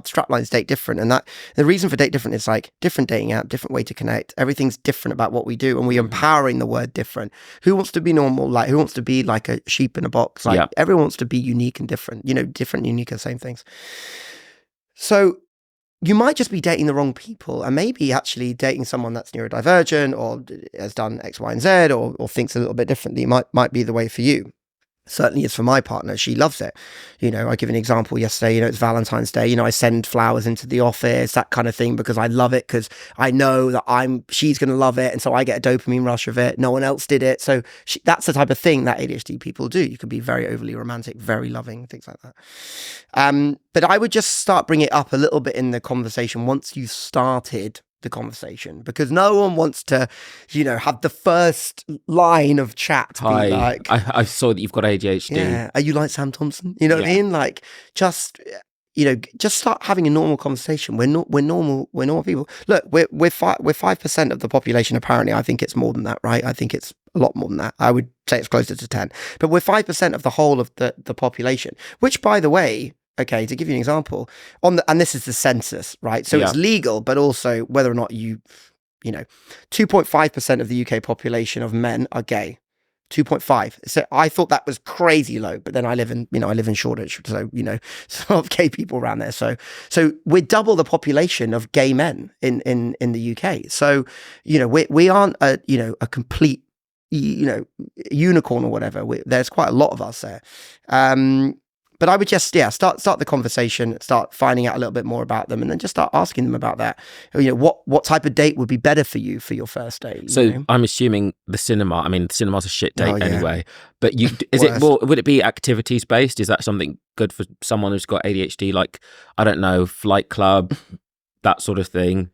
strapline is date different. And that the reason for date different is different dating app, different way to connect. Everything's different about what we do. And we're empowering the word different. Who wants to be normal? Who wants to be like a sheep in a box? Everyone wants to be unique and different, different, unique are the same things. So you might just be dating the wrong people, and maybe actually dating someone that's neurodivergent or has done X, Y, and Z, or thinks a little bit differently might be the way for you. Certainly is for my partner. She loves it. I give an example yesterday, it's Valentine's Day. I send flowers into the office, that kind of thing, because I love it, because I know that she's going to love it. And so I get a dopamine rush of it. No one else did it. So that's the type of thing that ADHD people do. You can be very overly romantic, very loving, things like that. But I would just start bringing it up a little bit in the conversation once you've started the conversation, because no one wants to, have the first line of chat be like, I saw that you've got ADHD. Yeah, are you like Sam Thompson? You know what I mean? Just start having a normal conversation. We're normal people. Look, we're 5% of the population. Apparently, I think it's more than that, right? I think it's a lot more than that. I would say it's closer to 10, but we're 5% of the whole of the population. Which, by the way, okay, to give you an example, and this is the census, right? So it's legal, but also whether or not 2.5% of the UK population of men are gay. 2.5. So I thought that was crazy low, but then I live in Shoreditch, so a lot of gay people around there. So we're double the population of gay men in the UK. So we aren't a complete unicorn or whatever. There's quite a lot of us there. But I would just, start the conversation, start finding out a little bit more about them, and then just start asking them about that. What type of date would be better for you for your first date? So I'm assuming the cinema. I mean, the cinema's a shit date anyway. But would it be activities based? Is that something good for someone who's got ADHD? Like, I don't know, flight club, that sort of thing.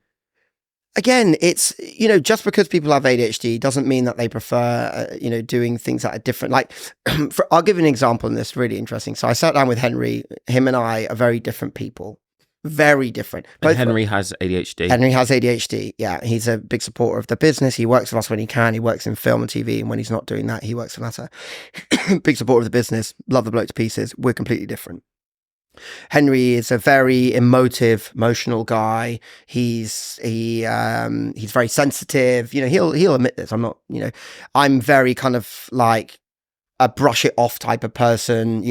Again, it's, just because people have ADHD doesn't mean that they prefer, doing things that are different. I'll give you an example in this, really interesting. So I sat down with Henry. Him and I are very different people. Very different. And Henry has ADHD. Henry has ADHD, yeah. He's a big supporter of the business. He works with us when he can. He works in film and TV. And when he's not doing that, he works for Mattr. Big supporter of the business. Love the bloke to pieces. We're completely different. Henry is a very emotional guy. He's very sensitive. He'll admit this. I'm not. I'm very kind of like a brush it off type of person.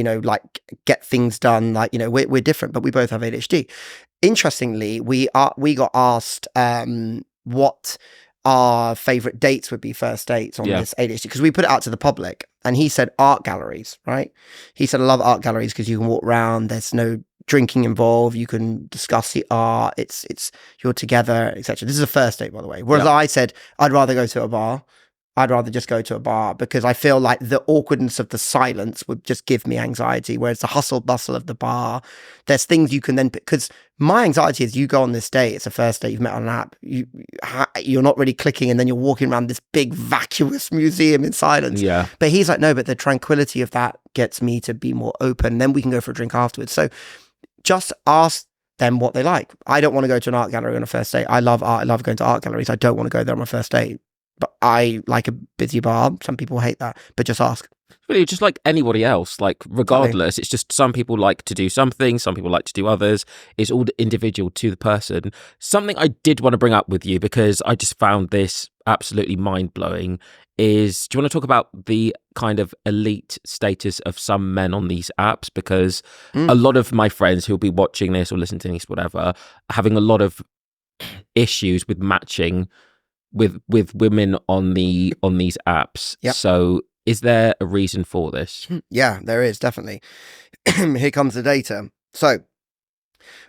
Get things done. We're different, but we both have ADHD. Interestingly, we got asked what our favorite dates would be, first dates on this ADHD, because we put it out to the public, and he said art galleries, right? He said, I love art galleries because you can walk around, there's no drinking involved, you can discuss the art, it's you're together, etc. This is a first date, by the way. Whereas I said I'd rather go to a bar, I'd rather just go to a bar because I feel like the awkwardness of the silence would just give me anxiety. Whereas the hustle bustle of the bar, there's things you can then, because my anxiety is you go on this date, it's a first date you've met on an app, you're not really clicking, and then you're walking around this big vacuous museum in silence. Yeah. But he's like, no, but the tranquility of that gets me to be more open. Then we can go for a drink afterwards. So just ask them what they like. I don't want to go to an art gallery on a first date. I love art. I love going to art galleries. I don't want to go there on my first date. But I like a busy bar. Some people hate that, but just ask. Really, just like anybody else, like regardless, it's just some people like to do something, some people like to do others. It's all individual to the person. Something I did want to bring up with you, because I just found this absolutely mind-blowing, is do you want to talk about the kind of elite status of some men on these apps? Because a lot of my friends who'll be watching this or listening to this, whatever, are having a lot of issues with matching with women on these apps. Yep. So is there a reason for this? Yeah, there is, definitely. Here comes the data. So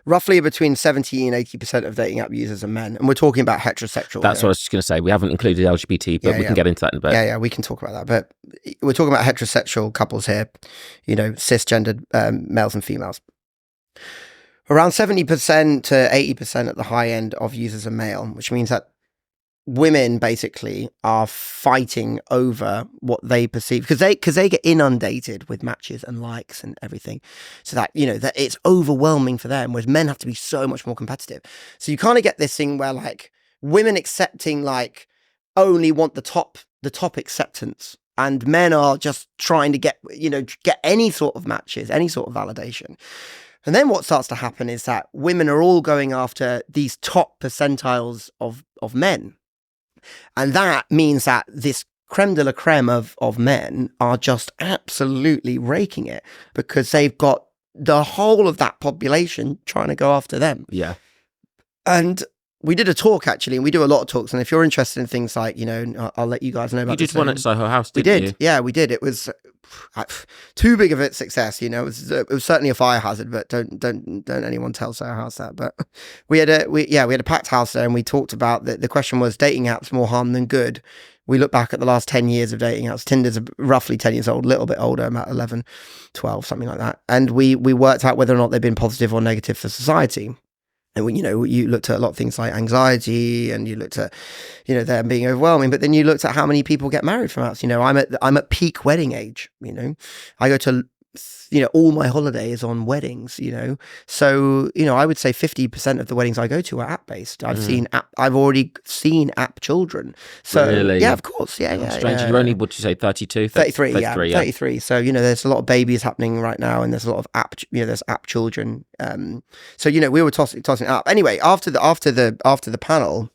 roughly between 70 and 80% of dating app users are men, and we're talking about heterosexual. That's what I was just going to say. We haven't included LGBT, but we can get into that in a bit. Yeah, we can talk about that. But we're talking about heterosexual couples here, cisgendered males and females. Around 70% to 80% at the high end of users are male, which means that women basically are fighting over what they perceive, because they get inundated with matches and likes and everything, so that that it's overwhelming for them, whereas men have to be so much more competitive. So you kind of get this thing where like women accepting like only want the top acceptance, and men are just trying to get any sort of matches, any sort of validation. And then what starts to happen is that women are all going after these top percentiles of men. And that means that this creme de la creme of men are just absolutely raking it, because they've got the whole of that population trying to go after them. Yeah. And we did a talk, actually, and we do a lot of talks. And if you're interested in things like, I'll let you guys know about. You did one at Soho House, didn't you? Yeah, we did. It was too big of a success. It was certainly a fire hazard, but don't anyone tell Soho House that. But we had a packed house there, and we talked about the question was dating apps more harm than good. We look back at the last 10 years of dating apps. Tinder's roughly 10 years old, a little bit older, about 11, 12, something like that. And we worked out whether or not they've been positive or negative for society. And you looked at a lot of things like anxiety, and you looked at, them being overwhelming. But then you looked at how many people get married from apps. I'm at peak wedding age. I go to, all my holidays on weddings. So I would say 50% of the weddings I go to are app based. I've already seen app children. So really? Yeah, of course. Yeah, That's strange. You're only, what did you say, 32? 33, 33. So So, there's a lot of babies happening right now, and there's a lot of app, there's app children. So, we were tossing it up. Anyway, after the panel,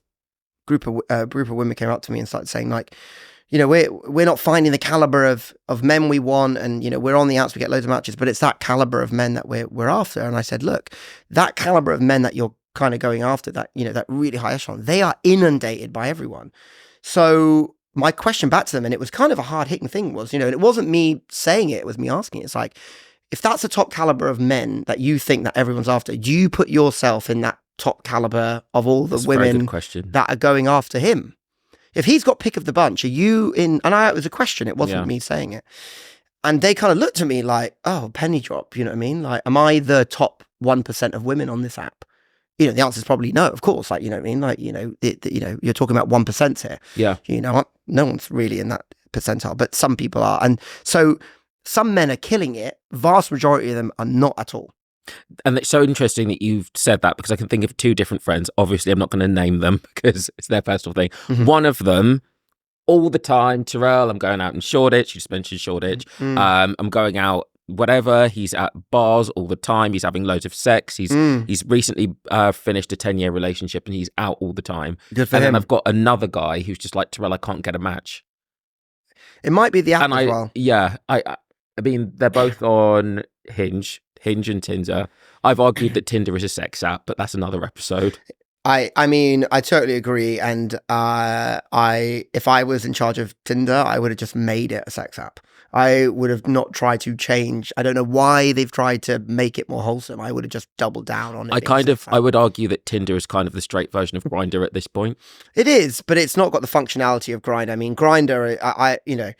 group of women came up to me and started saying like, we're not finding the caliber of men we want, and we're on the outs, we get loads of matches, but it's that caliber of men that we're after. And I said, look, that caliber of men that you're kind of going after, that that really high echelon, they are inundated by everyone. So my question back to them, and it was kind of a hard hitting thing, was and it wasn't me saying it was me asking. It's like, if that's the top caliber of men that you think that everyone's after, do you put yourself in that top caliber of all the women that are going after him? If he's got pick of the bunch, are you in? And it was a question. It wasn't me saying it. And they kind of looked at me like, oh, penny drop. You know what I mean? Like, am I the top 1% of women on this app? The answer is probably no, of course. Like, you know what I mean? Like, you're talking about 1% here. Yeah. No one's really in that percentile, but some people are. And so some men are killing it. Vast majority of them are not at all. And it's so interesting that you've said that, because I can think of two different friends. Obviously, I'm not going to name them because it's their personal thing. Mm-hmm. One of them, all the time, Terrell, I'm going out in Shoreditch. You just mentioned Shoreditch. I'm going out, whatever. He's at bars all the time. He's having loads of sex. He's recently finished a 10-year relationship, and he's out all the time. Good for him. And then I've got another guy who's just like, Terrell, I can't get a match. It might be the app as well. Yeah. I mean, they're both on Hinge and Tinder. I've argued that Tinder is a sex app, but that's another episode. I mean, I totally agree. And if I was in charge of Tinder, I would have just made it a sex app. I would have not tried to change. I don't know why they've tried to make it more wholesome. I would have just doubled down on it. I would argue that Tinder is kind of the straight version of Grindr at this point. It is, but it's not got the functionality of Grindr. I mean, Grindr, I don't get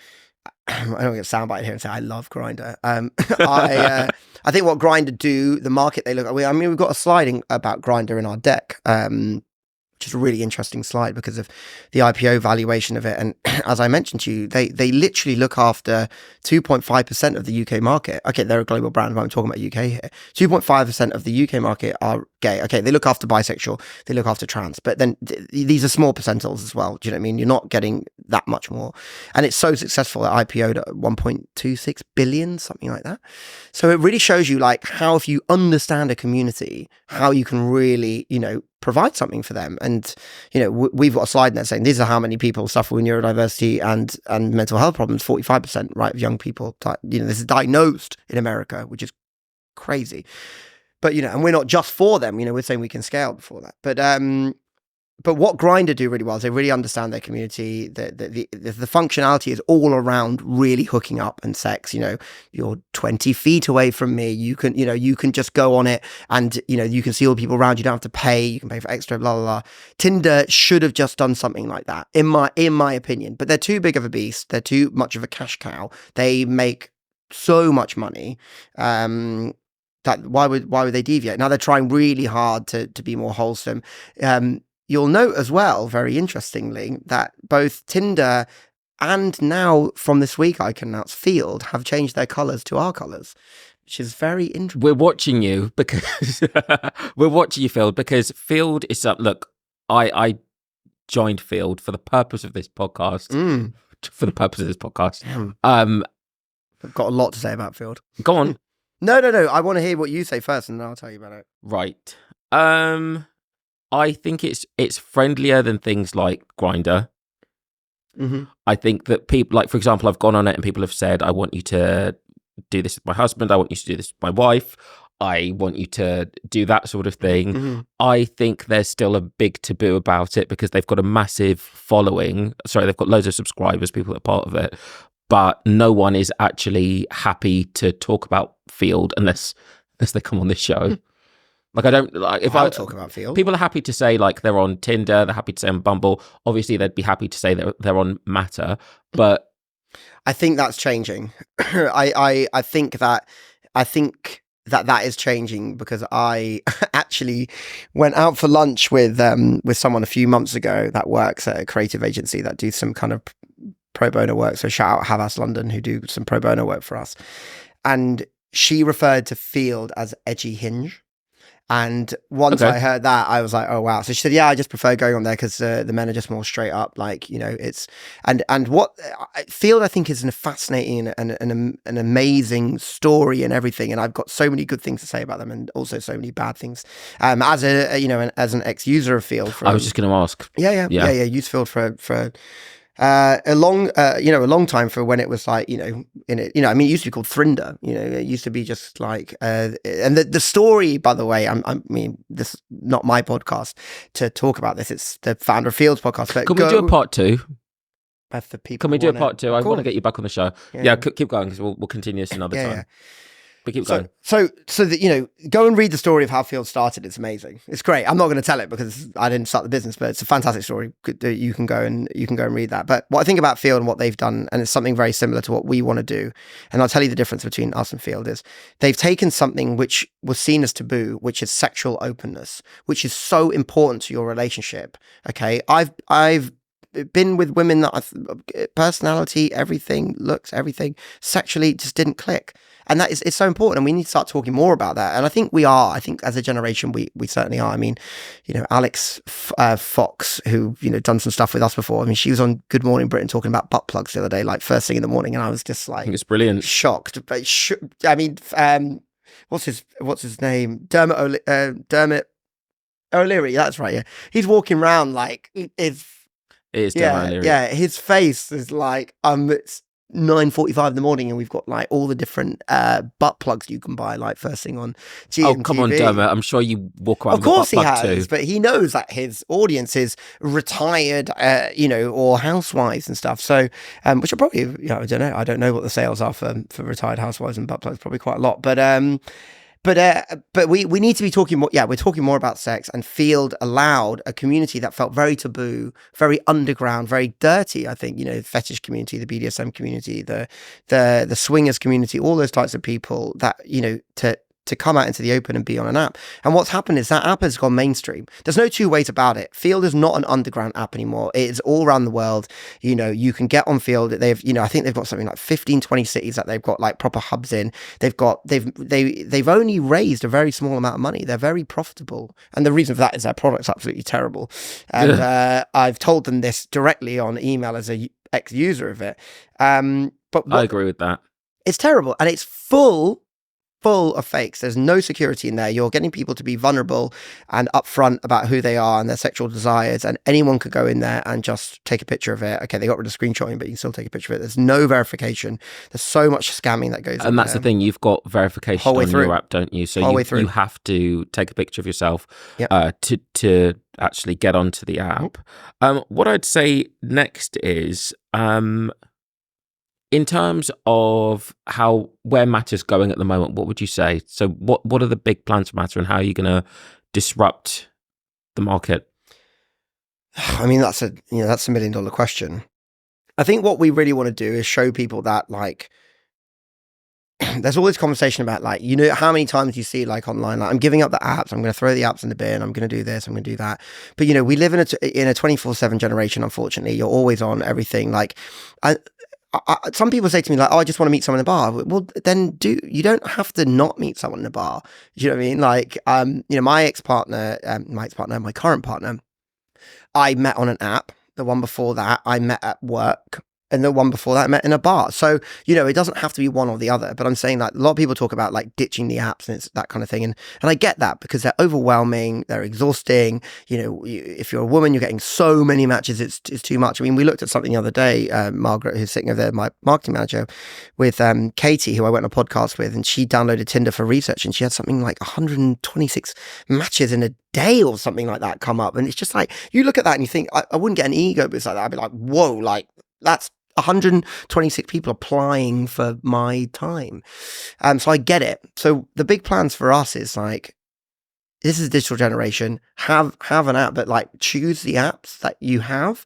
a soundbite here and say I love Grindr. I think what Grindr do, the market they look at. I mean, we've got a sliding about Grindr in our deck, which is a really interesting slide because of the IPO valuation of it. And as I mentioned to you, they literally look after 2.5% of the UK market. Okay, they're a global brand, but I'm talking about UK here. 2.5% of the UK market are gay. Okay, they look after bisexual, they look after trans, but then these are small percentiles as well. Do you know what I mean? You're not getting that much more. And it's so successful that IPO'd at 1.26 billion, something like that. So it really shows you like how if you understand a community, how you can really, provide something for them. And, we've got a slide in there saying these are how many people suffer with neurodiversity and mental health problems, 45%, right, of young people. This is diagnosed in America, which is crazy. But, and we're not just for them, we're saying we can scale before that. But what Grindr do really well is they really understand their community. The functionality is all around really hooking up and sex. You're 20 feet away from me. You can just go on it and, you can see all the people around. You don't have to pay. You can pay for extra, blah, blah, blah. Tinder should have just done something like that, in my opinion. But they're too big of a beast. They're too much of a cash cow. They make so much money. That why would they deviate? Now they're trying really hard to be more wholesome. You'll note as well, very interestingly, that both Tinder and now from this week I can announce Field have changed their colours to our colours, which is very interesting. We're watching you because Field, because Field is up. Look, I joined Field for the purpose of this podcast. I've got a lot to say about Field. Go on. No. I want to hear what you say first, and then I'll tell you about it. Right. I think it's friendlier than things like Grindr. Mm-hmm. I think that people, like, for example, I've gone on it and people have said, I want you to do this with my husband. I want you to do this with my wife. I want you to do that sort of thing. Mm-hmm. I think there's still a big taboo about it because they've got a massive following. Sorry, they've got loads of subscribers, people that are part of it. But no one is actually happy to talk about Field unless they come on this show. Like, I don't like if I'll talk about Field. People are happy to say like they're on Tinder, they're happy to say on Bumble. Obviously, they'd be happy to say they're on Mattr, but I think that's changing. I think that is changing because I actually went out for lunch with someone a few months ago that works at a creative agency that do some kind of pro bono work. So shout out Havas London, who do some pro bono work for us. And she referred to Field as edgy Hinge. And once I heard that, I was like, oh, wow. So she said, yeah, I just prefer going on there because the men are just more straight up. Like, it's and what Field, I think, is a fascinating and an amazing story and everything. And I've got so many good things to say about them and also so many bad things. As an ex-user of Field. I was just going to ask. Yeah. Used Field for a long time for when it was like, it used to be called Thrinder, it used to be just like, and the story, by the way, I mean, this is not my podcast to talk about this. It's the founder of Field's podcast. But Can we do a part two? For people Can we do a part two? I want to get you back on the show. Yeah, keep going because we'll continue this another time. Yeah. But keep going. So that, go and read the story of how Field started. It's amazing. It's great. I'm not going to tell it because I didn't start the business, but it's a fantastic story. You can go and read that. But what I think about Field and what they've done, and it's something very similar to what we want to do, and I'll tell you the difference between us and Field is they've taken something which was seen as taboo, which is sexual openness, which is so important to your relationship. Okay, I've been with women that personality, everything, looks, everything, sexually just didn't click. And it's so important, and we need to start talking more about that. And I think we are. I think as a generation, we certainly are. I mean, Alex Fox, who done some stuff with us before. I mean, she was on Good Morning Britain talking about butt plugs the other day, like first thing in the morning, and I was just like, I think it's brilliant, shocked. But I mean, what's his name? Dermot O'Leary. That's right. Yeah, he's walking around like It is Dermot O'Leary. Yeah, his face is like 9:45 in the morning, and we've got like all the different butt plugs you can buy, like first thing on GMTV. Oh, come on, Dermot. I'm sure you walk around Of course he with a butt plug has, too. but he knows that his audience is retired, or housewives and stuff. So, which are probably, I don't know. I don't know what the sales are for retired housewives and butt plugs. Probably quite a lot, but we need to be talking more. Yeah, we're talking more about sex, and Field allowed a community that felt very taboo, very underground, very dirty. I think fetish community, the BDSM community, the swingers community, all those types of people that to come out into the open and be on an app. And what's happened is that app has gone mainstream. There's no two ways about it. Field is not an underground app anymore. It is all around the world. You can get on Field. They've, I think they've got something like 15, 20 cities that they've got like proper hubs in. They've only raised a very small amount of money. They're very profitable. And the reason for that is their product's absolutely terrible. And I've told them this directly on email as a ex-user of it. But I agree with that. It's terrible. And it's full of fakes. There's no security in there. You're getting people to be vulnerable and upfront about who they are and their sexual desires, and anyone could go in there and just take a picture of it. Okay, they got rid of screenshotting, but you can still take a picture of it. There's no verification. There's so much scamming that goes on. And that's the thing, you've got verification on your app, don't you? So you have to take a picture of yourself to actually get onto the app. What I'd say next is in terms of where Mattr's going at the moment, what would you say? So what are the big plans for Mattr, and how are you going to disrupt the market? I mean, that's a $1 million question. I think what we really want to do is show people that like there's all this conversation about like, how many times you see like online, like I'm giving up the apps, I'm going to throw the apps in the bin, I'm going to do this, I'm going to do that. But we live in a 24/7 generation. Unfortunately, you're always on everything. Like some people say to me like, oh, I just want to meet someone in a bar. Well, then you don't have to not meet someone in a bar. Do you know what I mean? Like, my current partner, I met on an app. The one before that, I met at work. And the one before that, I met in a bar. So, it doesn't have to be one or the other. But I'm saying that a lot of people talk about like ditching the apps and it's that kind of thing. And I get that because they're overwhelming. They're exhausting. If you're a woman, you're getting so many matches. It's too much. I mean, we looked at something the other day, Margaret, who's sitting over there, my marketing manager, with Katie, who I went on a podcast with, and she downloaded Tinder for research, and she had something like 126 matches in a day or something like that come up. And it's just like, you look at that and you think, I wouldn't get an ego boost like that. I'd be like, whoa, like that's 126 people applying for my time. So I get it. So the big plans for us is like, this is a digital generation. Have an app, but like choose the apps that you have.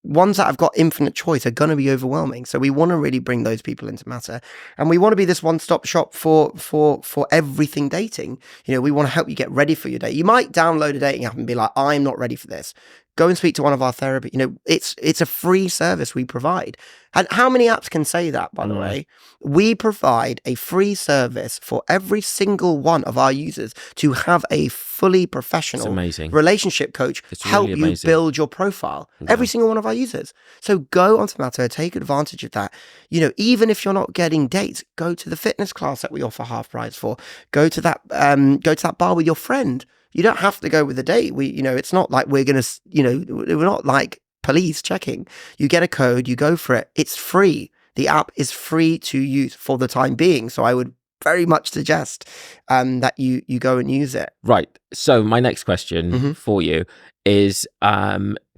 Ones that have got infinite choice are going to be overwhelming. So we want to really bring those people into Mattr, and we want to be this one-stop shop for everything dating. We want to help you get ready for your date. You might download a dating app and be like, I'm not ready for this. Go and speak to one of our therapy. It's a free service we provide. And how many apps can say that, by the way? We provide a free service for every single one of our users to have a fully professional relationship coach help you build your profile. Yeah. Every single one of our users. So go onto Mattr, take advantage of that. Even if you're not getting dates, go to the fitness class that we offer half price for. Go to that bar with your friend. You don't have to go with a date. It's not like we're going to, we're not like police checking. You get a code, you go for it. It's free. The app is free to use for the time being. So I would very much suggest that you go and use it. Right. So my next question for you is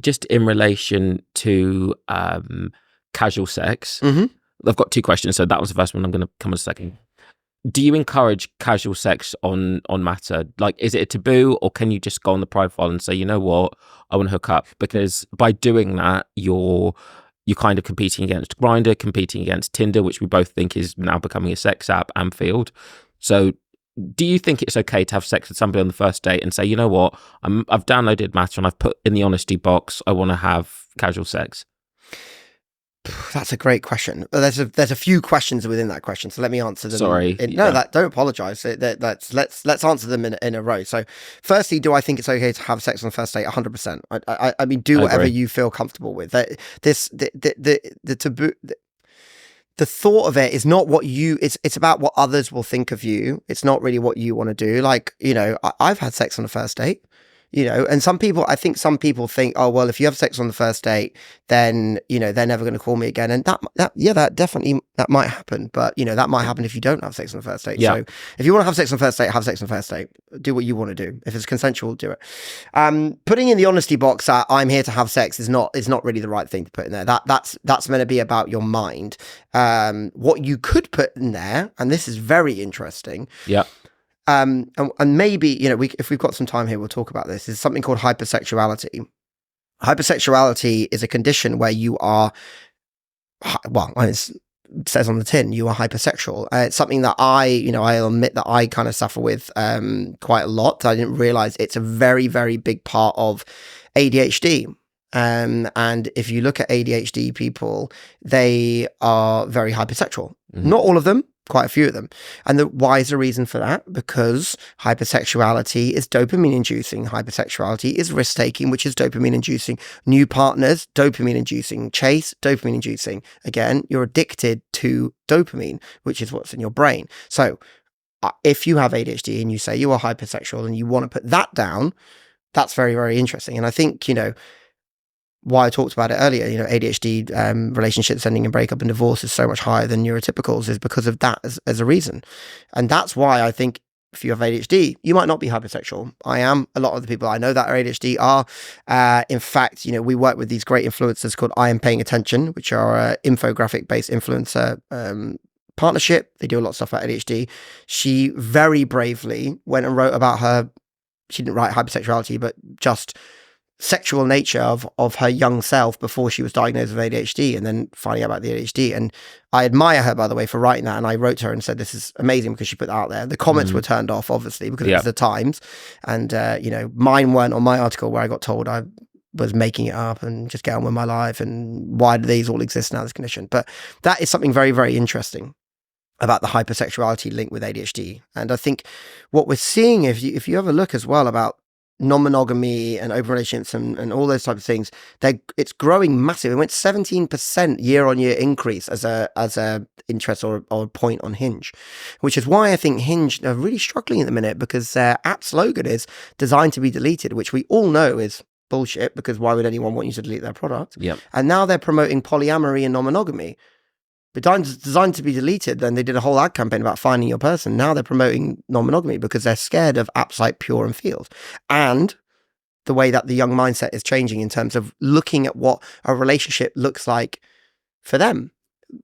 just in relation to casual sex. I've got two questions. So that was the first one. I'm going to come in a second. Do you encourage casual sex on Mattr? Like, is it a taboo, or can you just go on the profile and say, you know what, I want to hook up? Because by doing that, you're kind of competing against Grindr, competing against Tinder, which we both think is now becoming a sex app, and Field. So do you think it's okay to have sex with somebody on the first date and say, you know what, I've downloaded Mattr and I've put in the honesty box, I want to have casual sex? That's a great question. There's a few questions within that question, so let me answer them. Sorry, don't apologize. Let's answer them in a row. So, firstly, do I think it's okay to have sex on the first date? 100%. I mean, do whatever you feel comfortable with. The taboo. The thought of it is not what it's about what others will think of you. It's not really what you want to do. Like, I've had sex on the first date. And I think some people think, oh, well, if you have sex on the first date, then, they're never going to call me again. And that definitely, that might happen. But, that might happen if you don't have sex on the first date. Yeah. So if you want to have sex on the first date, have sex on the first date. Do what you want to do. If it's consensual, do it. Putting in the honesty box that I'm here to have sex is not really the right thing to put in there. That's meant to be about your mind. What you could put in there, and this is very interesting. Yeah. And maybe, if we've got some time here, we'll talk about this, is something called hypersexuality. Hypersexuality is a condition where you are, it says on the tin, you are hypersexual. It's something that I'll admit that I kind of suffer with quite a lot. I didn't realize it's a very, very big part of ADHD. And if you look at ADHD people, they are very hypersexual. Mm-hmm. Not all of them, quite a few of them. And why is the reason for that? Because hypersexuality is dopamine inducing. Hypersexuality is risk taking, which is dopamine inducing. New partners, dopamine inducing. Chase, dopamine inducing. Again, you're addicted to dopamine, which is what's in your brain. So if you have ADHD and you say you are hypersexual and you want to put that down, that's very, very interesting. And I think, why I talked about it earlier, ADHD relationships ending in breakup and divorce is so much higher than neurotypicals is because of that as a reason. And that's why I think if you have ADHD, you might not be hypersexual. I am. A lot of the people I know that are ADHD are. In fact, we work with these great influencers called I Am Paying Attention, which are an infographic-based influencer partnership. They do a lot of stuff about ADHD. She very bravely went and wrote about her, she didn't write hypersexuality, but just sexual nature of her young self before she was diagnosed with ADHD and then finding out about the ADHD. And I admire her, by the way, for writing that. And I wrote to her and said, this is amazing because she put that out there. The comments were turned off, obviously, because it was the Times. And, mine weren't on my article where I got told I was making it up and just get on with my life. And why do these all exist now, this condition? But that is something very, very interesting about the hypersexuality link with ADHD. And I think what we're seeing, if you have a look as well about non-monogamy and open relationships and all those types of things, it's growing massive. It went 17% year-on-year increase as a interest or a point on Hinge, which is why I think Hinge are really struggling at the minute because their app slogan is designed to be deleted, which we all know is bullshit because why would anyone want you to delete their product? Yep. And now they're promoting polyamory and non-monogamy. Designed to be deleted, then they did a whole ad campaign about finding your person. Now they're promoting non-monogamy because they're scared of apps like Pure and Field. And the way that the young mindset is changing in terms of looking at what a relationship looks like for them.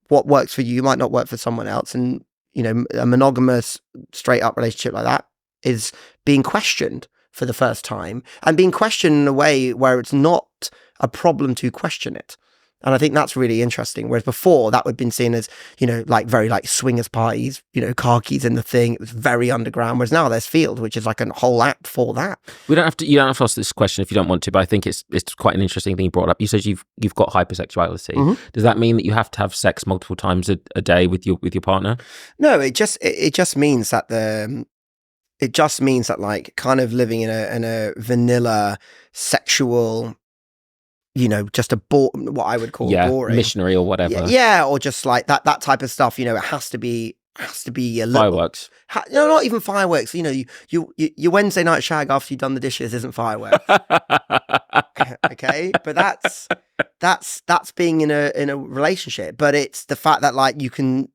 What works for you might not work for someone else. And, a monogamous, straight up relationship like that is being questioned for the first time and being questioned in a way where it's not a problem to question it. And I think that's really interesting. Whereas before that would have been seen as, very swingers parties, car keys in the thing. It was very underground. Whereas now there's Field, which is like a whole app for that. You don't have to ask this question if you don't want to, but I think it's quite an interesting thing you brought up. You said you've got hypersexuality. Mm-hmm. Does that mean that you have to have sex multiple times a day with your partner? No, it just means that kind of living in a vanilla sexual, just what I would call boring missionary or whatever. Yeah, or just like that type of stuff. It has to be a little fireworks. Not even fireworks. Your Wednesday night shag after you've done the dishes isn't fireworks. Okay, but that's being in a relationship. But it's the fact that you can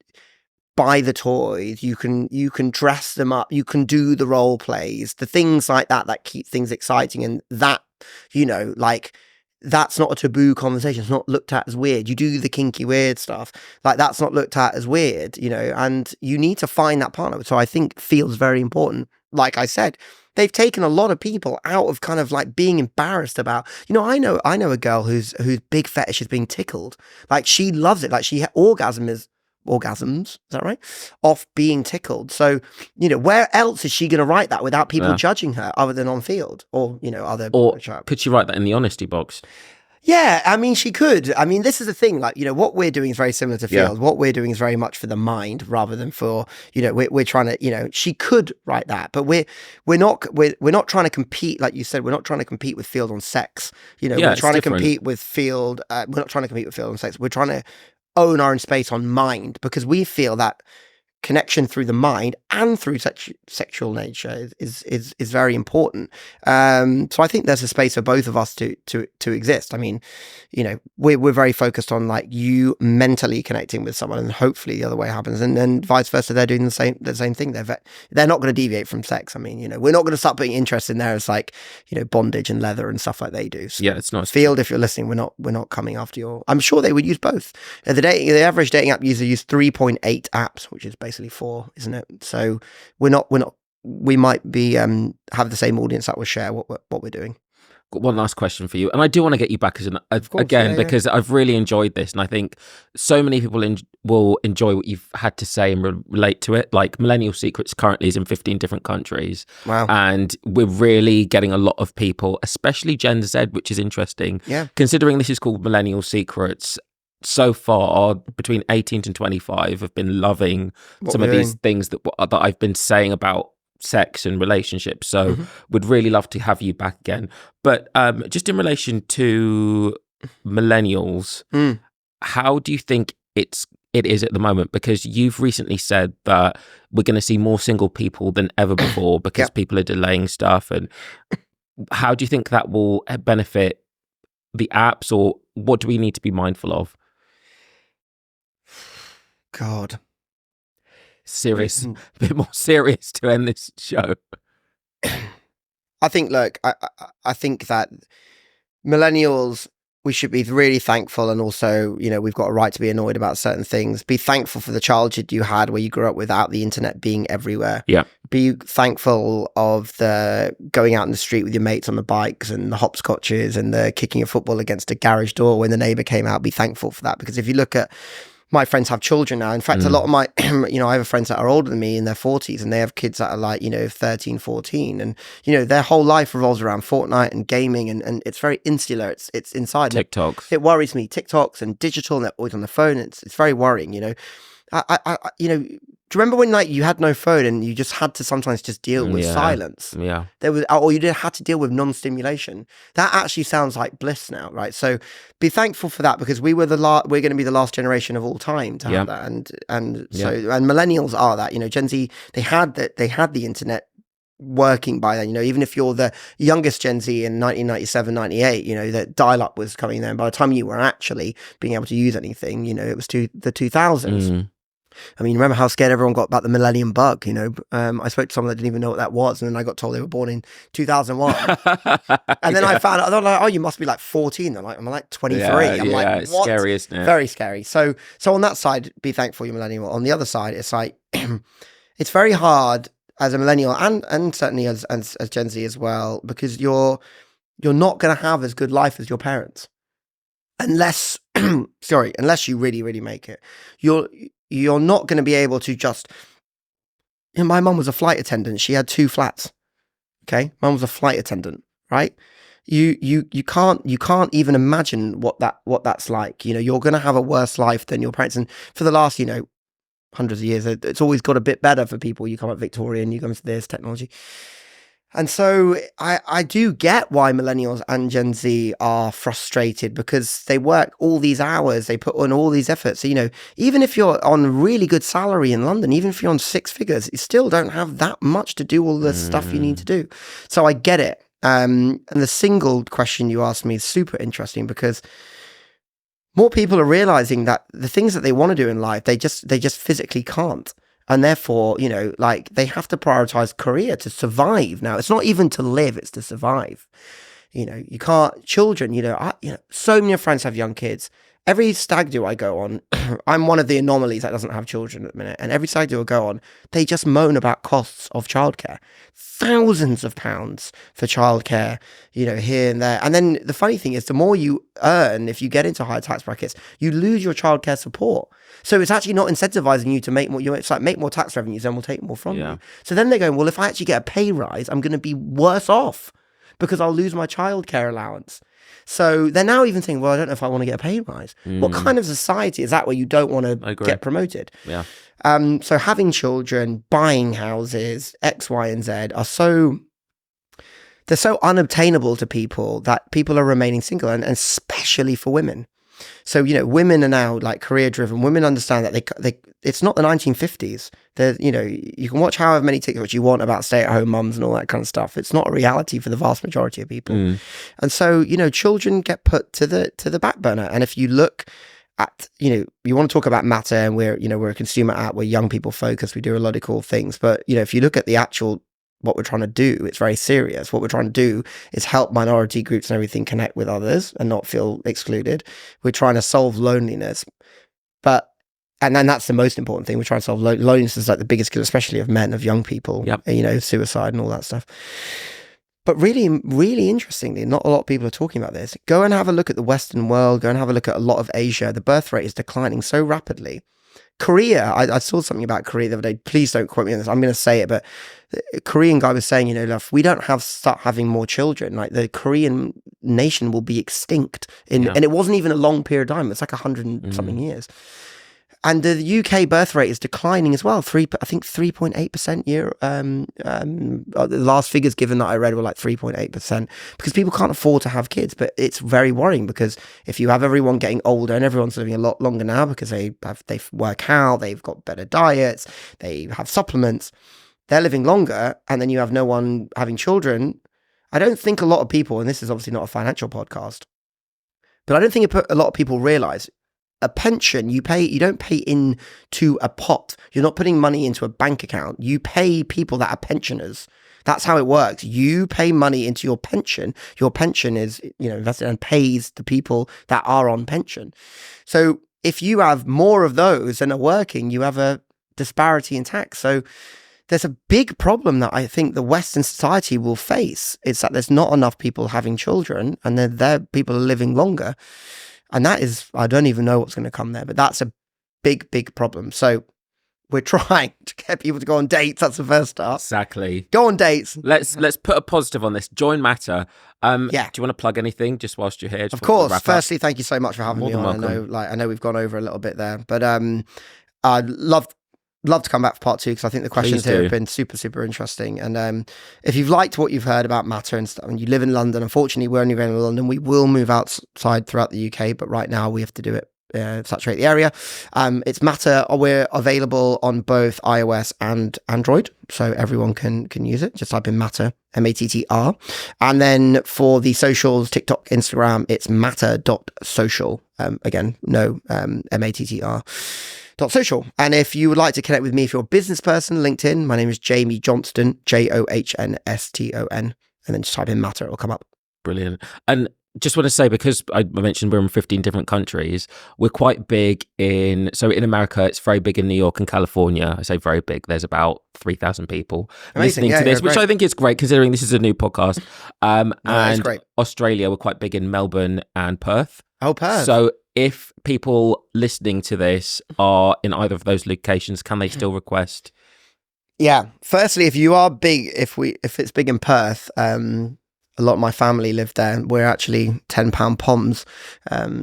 buy the toys, you can dress them up, you can do the role plays, the things like that keep things exciting, and that that's not a taboo conversation. It's not looked at as weird. You do the kinky weird stuff. That's not looked at as weird, and you need to find that partner. So I think Field's very important. Like I said, they've taken a lot of people out of kind of being embarrassed about, I know a girl whose big fetish is being tickled. She loves it. She orgasms, is that right? Off being tickled. So, where else is she going to write that without people judging her other than on Field or, other... Or could she write that in the honesty box? Yeah, I mean, she could. I mean, this is the thing, what we're doing is very similar to Field. Yeah. What we're doing is very much for the mind rather than for, we're trying to, she could write that, but we're not trying to compete, like you said, we're not trying to compete with Field on sex. We're trying to compete with Field. We're not trying to compete with Field on sex. We're trying to own our own space on mind because we feel that connection through the mind and through sexual nature is very important. So I think there's a space for both of us to exist. I mean, we're very focused on like you mentally connecting with someone, and hopefully the other way happens, and then vice versa. They're doing the same thing. They're not going to deviate from sex. I mean, we're not going to start putting interest in there as like bondage and leather and stuff like they do. So yeah, it's not Field. If you're listening, we're not coming after your. I'm sure they would use both. The average dating app user use 3.8 apps, which is basically 4, isn't it? So we might be have the same audience that will share what we're doing. Got one last question for you, and I do want to get you back because I've really enjoyed this, and I think so many people will enjoy what you've had to say and relate to it. Like Millennial Secrets currently is in 15 different countries. Wow. And we're really getting a lot of people, especially Gen Z, which is interesting. Yeah. Considering this is called Millennial Secrets, so far between 18 and 25 have been loving some of these things that I've been saying about sex and relationships. So would really love to have you back again. But just in relation to millennials, how do you think it is at the moment? Because you've recently said that we're going to see more single people than ever before because people are delaying stuff. And how do you think that will benefit the apps, or what do we need to be mindful of? God. Serious, a bit more serious to end this show. I think, look, I think that millennials, we should be really thankful, and also, we've got a right to be annoyed about certain things. Be thankful for the childhood you had where you grew up without the internet being everywhere. Yeah. Be thankful of the going out in the street with your mates on the bikes and the hopscotches and the kicking a football against a garage door when the neighbor came out. Be thankful for that, because if you look at my friends have children now. In fact, a lot of my, I have friends that are older than me in their 40s, and they have kids that are like, 13, 14. And, their whole life revolves around Fortnite and gaming, and it's very insular. It's inside. TikToks. It worries me. TikToks and digital, and they're always on the phone. It's very worrying, do you remember when you had no phone and you just had to sometimes just deal with silence? Yeah. Or you had to deal with non-stimulation. That actually sounds like bliss now, right? So be thankful for that, because we're going to be the last generation of all time to have that, and millennials are that. Gen Z, they had the internet working by then. Even if you're the youngest Gen Z in 1997, 98, that dial-up was coming then. By the time you were actually being able to use anything, it was the 2000s. I mean, remember how scared everyone got about the millennium bug? I spoke to someone that didn't even know what that was, and then I got told they were born in 2001. And then I found out, they're like, "Oh, you must be like 14." I'm like 23. I'm like, it's what? Scary, isn't it? Very scary. So on that side, be thankful you're millennial. On the other side, it's like it's very hard as a millennial, and certainly as Gen Z as well, because you're not going to have as good life as your parents, unless you really, really make it. You're not going to be able to just. My mum was a flight attendant. She had 2 flats. Okay, mum was a flight attendant, right? You can't even imagine what that's like. You're going to have a worse life than your parents. And for the last hundreds of years, it's always got a bit better for people. You come up Victorian, you come to this technology. And so I do get why millennials and Gen Z are frustrated, because they work all these hours, they put on all these efforts. So, even if you're on a really good salary in London, even if you're on 6 figures, you still don't have that much to do all the stuff you need to do. So I get it. And the single question you asked me is super interesting, because more people are realizing that the things that they want to do in life, they just physically can't. And therefore, they have to prioritize career to survive. Now, it's not even to live, it's to survive. You can't, children, so many friends have young kids. Every stag do I go on, I'm one of the anomalies that doesn't have children at the minute. And every stag do I go on, they just moan about costs of childcare. Thousands of pounds for childcare, here and there. And then the funny thing is, the more you earn, if you get into higher tax brackets, you lose your childcare support. So it's actually not incentivizing you to make more. It's like, make more tax revenues, then we'll take more from you. So then they're going, well, if I actually get a pay rise, I'm going to be worse off because I'll lose my childcare allowance. So they're now even saying, well, I don't know if I want to get a pay rise. What kind of society is that where you don't want to get promoted? Yeah. So having children, buying houses, X, Y, and Z they're so unobtainable to people that people are remaining single, and especially for women. So, women are now like career driven. Women understand that it's not the 1950s. You can watch however many TikToks you want about stay at home mums and all that kind of stuff. It's not a reality for the vast majority of people. And so, children get put to the back burner. And if you look at, you want to talk about Mattr, and we're a consumer app, we're young people focused, we do a lot of cool things. But, if you look at the actual what we're trying to do, it's very serious. What we're trying to do is help minority groups and everything connect with others and not feel excluded. We're trying to solve loneliness. And then that's the most important thing. We're trying to solve loneliness is like the biggest killer, especially of men, of young people, suicide and all that stuff. But really, really interestingly, not a lot of people are talking about this. Go and have a look at the Western world. Go and have a look at a lot of Asia. The birth rate is declining so rapidly. Korea, I saw something about Korea the other day. Please don't quote me on this. I'm going to say it, but the Korean guy was saying, if we don't start having more children, like the Korean nation will be extinct. And it wasn't even a long period of time. It's like 100 and something years. And the UK birth rate is declining as well. I think 3.8% year. The last figures given that I read were like 3.8% because people can't afford to have kids. But it's very worrying because if you have everyone getting older and everyone's living a lot longer now because they work out, they've got better diets, they have supplements, they're living longer, and then you have no one having children. I don't think a lot of people, and this is obviously not a financial podcast, but I don't think a lot of people realize a pension, you don't pay into a pot. You're not putting money into a bank account. You pay people that are pensioners. That's how it works. You pay money into your pension. Your pension is, invested and pays the people that are on pension. So if you have more of those than are working, you have a disparity in tax. So there's a big problem that I think the Western society will face. It's that there's not enough people having children and their people are living longer. And that is, I don't even know what's going to come there, but that's a big, big problem. So we're trying to get people to go on dates. That's the first start. Exactly. Go on dates. Let's put a positive on this. Join Mattr. Do you want to plug anything just whilst you're here? Of course. Firstly, thank you so much for having me on. Welcome. I know we've gone over a little bit there, but I'd love to come back for part 2 because I think the questions here have been super, super interesting. And if you've liked what you've heard about Mattr and stuff, and you live in London, unfortunately, we're only going to London. We will move outside throughout the UK, but right now we have to do it, saturate the area. It's Mattr. We're available on both iOS and Android, so everyone can use it. Just type in Mattr, Mattr. And then for the socials, TikTok, Instagram, it's mattr.social. Again, no Mattr. .social. And if you would like to connect with me, if you're a business person, LinkedIn, my name is Jamie Johnston, Johnston, and then just type in Mattr, it'll come up. Brilliant. And just want to say, because I mentioned we're in 15 different countries, we're quite big in America, it's very big in New York and California. I say very big, there's about 3,000 people listening to this, which I think is great considering this is a new podcast. And great. Australia, we're quite big in Melbourne and Perth. Oh, Perth. So if people listening to this are in either of those locations, can they still request? Yeah. Firstly, if you are big, if it's big in Perth, a lot of my family live there. We're actually £10 POMs.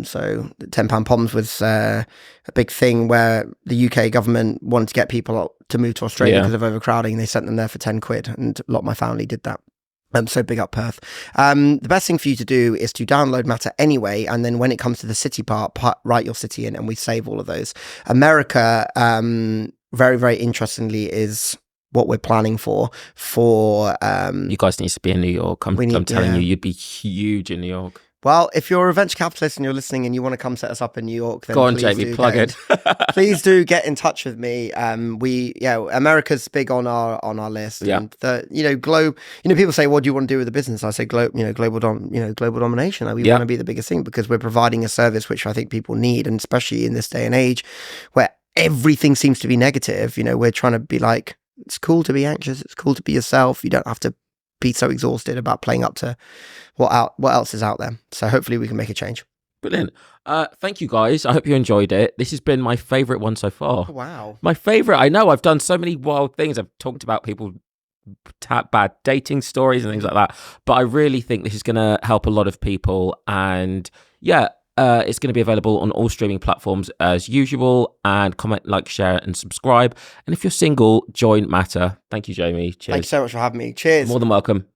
So the £10 POMs was a big thing where the UK government wanted to get people to move to Australia because of overcrowding. They sent them there for 10 quid, and a lot of my family did that. So big up Perth. The best thing for you to do is to download Mattr anyway, and then when it comes to the city part, write your city in, and we save all of those. America, very, very interestingly, is what we're planning for. You guys need to be in New York. I'm telling you, you'd be huge in New York. Well, if you're a venture capitalist and you're listening and you want to come set us up in New York, then go on, Jamie, plug it. Please do get in touch with me. America's big on our list. Yeah. And people say, "What do you want to do with the business?" I say, global domination. We want to be the biggest thing because we're providing a service which I think people need, and especially in this day and age where everything seems to be negative. We're trying to be like, it's cool to be anxious. It's cool to be yourself. You don't have to be so exhausted about playing up to what else is out there. So hopefully we can make a change. Brilliant. Thank you guys. I hope you enjoyed it. This has been my favorite one so far. Wow. My favorite. I know I've done so many wild things. I've talked about people bad dating stories and things like that, but I really think this is going to help a lot of people. And it's going to be available on all streaming platforms as usual. And comment, like, share, and subscribe. And if you're single, join Mattr. Thank you, Jamie. Cheers. Thank you so much for having me. Cheers. More than welcome.